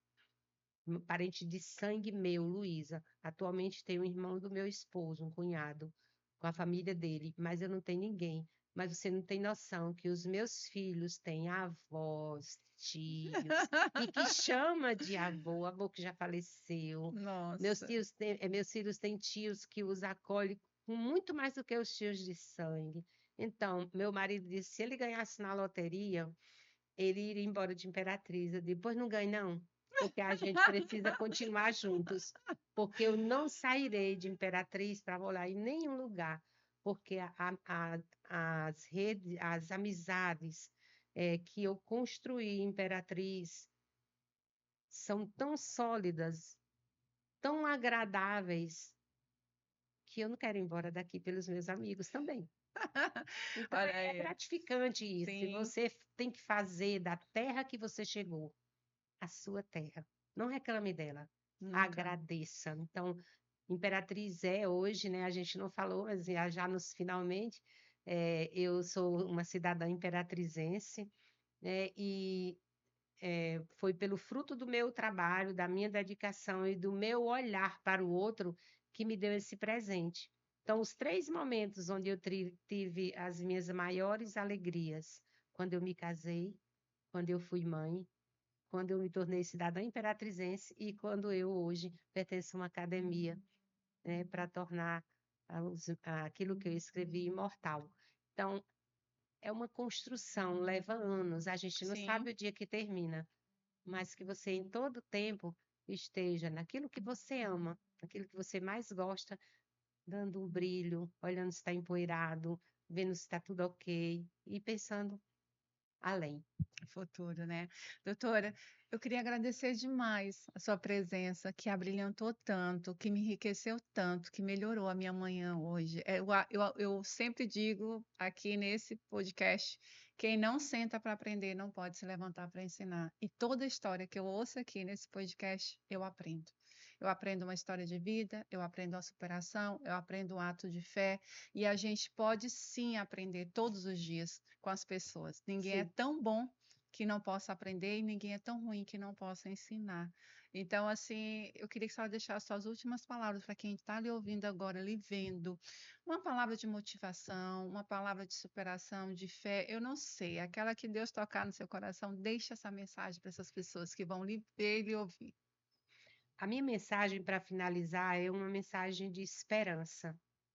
um parente de sangue meu, Luísa. Atualmente tenho um irmão do meu esposo, um cunhado, com a família dele, mas eu não tenho ninguém. Mas você não tem noção que os meus filhos têm avós, tios, e que chama de avô, avô que já faleceu. Nossa. Meus filhos têm tios que os acolhem com muito mais do que os tios de sangue. Então, meu marido disse, se ele ganhasse na loteria, ele iria embora de Imperatriz. Eu disse, pois não ganhe não, porque a gente precisa continuar juntos, porque eu não sairei de Imperatriz para morar em nenhum lugar, porque as redes, as amizades que eu construí em Imperatriz são tão sólidas, tão agradáveis, que eu não quero ir embora daqui pelos meus amigos também. Então Olha é aí. gratificante isso, e Sim, você tem que fazer da terra que você chegou a sua terra. Não reclame dela, nunca. agradeça. Então, Imperatriz é hoje, né? A gente não falou, mas já nos finalmente, eu sou uma cidadã imperatrizense, né? E foi pelo fruto do meu trabalho, da minha dedicação e do meu olhar para o outro que me deu esse presente. Então, os 3 momentos onde eu tive as minhas maiores alegrias, quando eu me casei, quando eu fui mãe, quando eu me tornei cidadã imperatrizense e quando eu hoje pertenço a uma academia, né, para tornar aquilo que eu escrevi imortal. Então, é uma construção, leva anos, a gente não Sim. sabe o dia que termina, mas que você em todo tempo esteja naquilo que você ama, naquilo que você mais gosta, dando um brilho, olhando se está empoeirado, vendo se está tudo ok e pensando além. Futuro, né? Doutora, eu queria agradecer demais a sua presença, que abrilhantou tanto, que me enriqueceu tanto, que melhorou a minha manhã hoje. Eu sempre digo aqui nesse podcast, quem não senta para aprender não pode se levantar para ensinar. E toda história que eu ouço aqui nesse podcast, eu aprendo. Eu aprendo uma história de vida, eu aprendo a superação, eu aprendo um ato de fé, e a gente pode sim aprender todos os dias com as pessoas. Ninguém é Sim. tão bom que não possa aprender e ninguém é tão ruim que não possa ensinar. Então, assim, eu queria que a senhora deixasse suas últimas palavras para quem está lhe ouvindo agora, lhe vendo. Uma palavra de motivação, uma palavra de superação, de fé, eu não sei. Aquela que Deus tocar no seu coração, deixe essa mensagem para essas pessoas que vão lhe ver e lhe ouvir. A minha mensagem para finalizar é uma mensagem de esperança.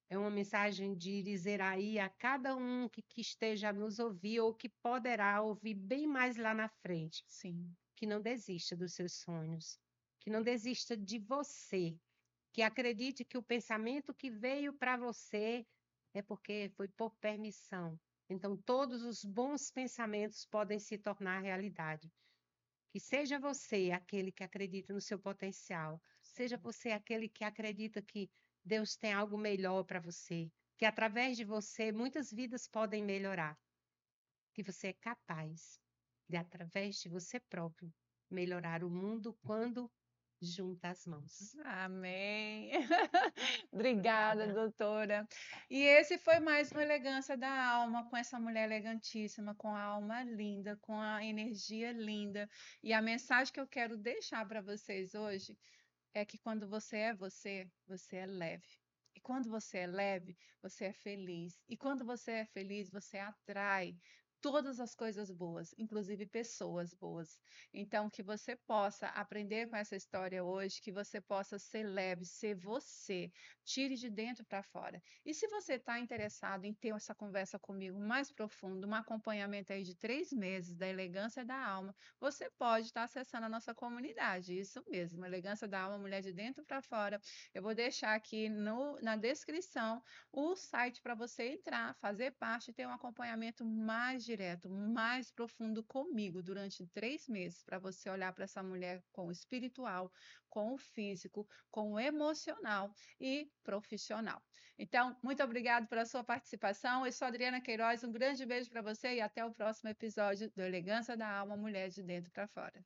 É uma mensagem de dizer aí a cada um que esteja a nos ouvir ou que poderá ouvir bem mais lá na frente, Sim, que não desista dos seus sonhos, que não desista de você, que acredite que o pensamento que veio para você é porque foi por permissão. Então, todos os bons pensamentos podem se tornar realidade. Que seja você aquele que acredita no seu potencial, seja você aquele que acredita que Deus tem algo melhor para você, que através de você muitas vidas podem melhorar, que você é capaz de, através de você próprio, melhorar o mundo quando junta as mãos. amém. Obrigada, Obrigada. doutora. E esse foi mais uma Elegância da Alma, com essa mulher elegantíssima, com a alma linda, com a energia linda. E a mensagem que eu quero deixar para vocês hoje é que quando você é leve. E quando você é leve, você é feliz. E quando você é feliz, você atrai todas as coisas boas, inclusive pessoas boas. Então, que você possa aprender com essa história hoje, que você possa ser leve, ser você, tire de dentro para fora. E se você está interessado em ter essa conversa comigo mais profunda, um acompanhamento aí de 3 meses da Elegância da Alma, você pode estar acessando a nossa comunidade, isso mesmo, Elegância da Alma, Mulher de Dentro para Fora. Eu vou deixar aqui na descrição o site para você entrar, fazer parte e ter um acompanhamento mais direto, mais profundo comigo durante 3 meses, para você olhar para essa mulher com o espiritual, com o físico, com o emocional e profissional. Então, muito obrigado pela sua participação. Eu sou Adriana Queiroz, um grande beijo para você e até o próximo episódio do Elegância da Alma, Mulher de Dentro para Fora.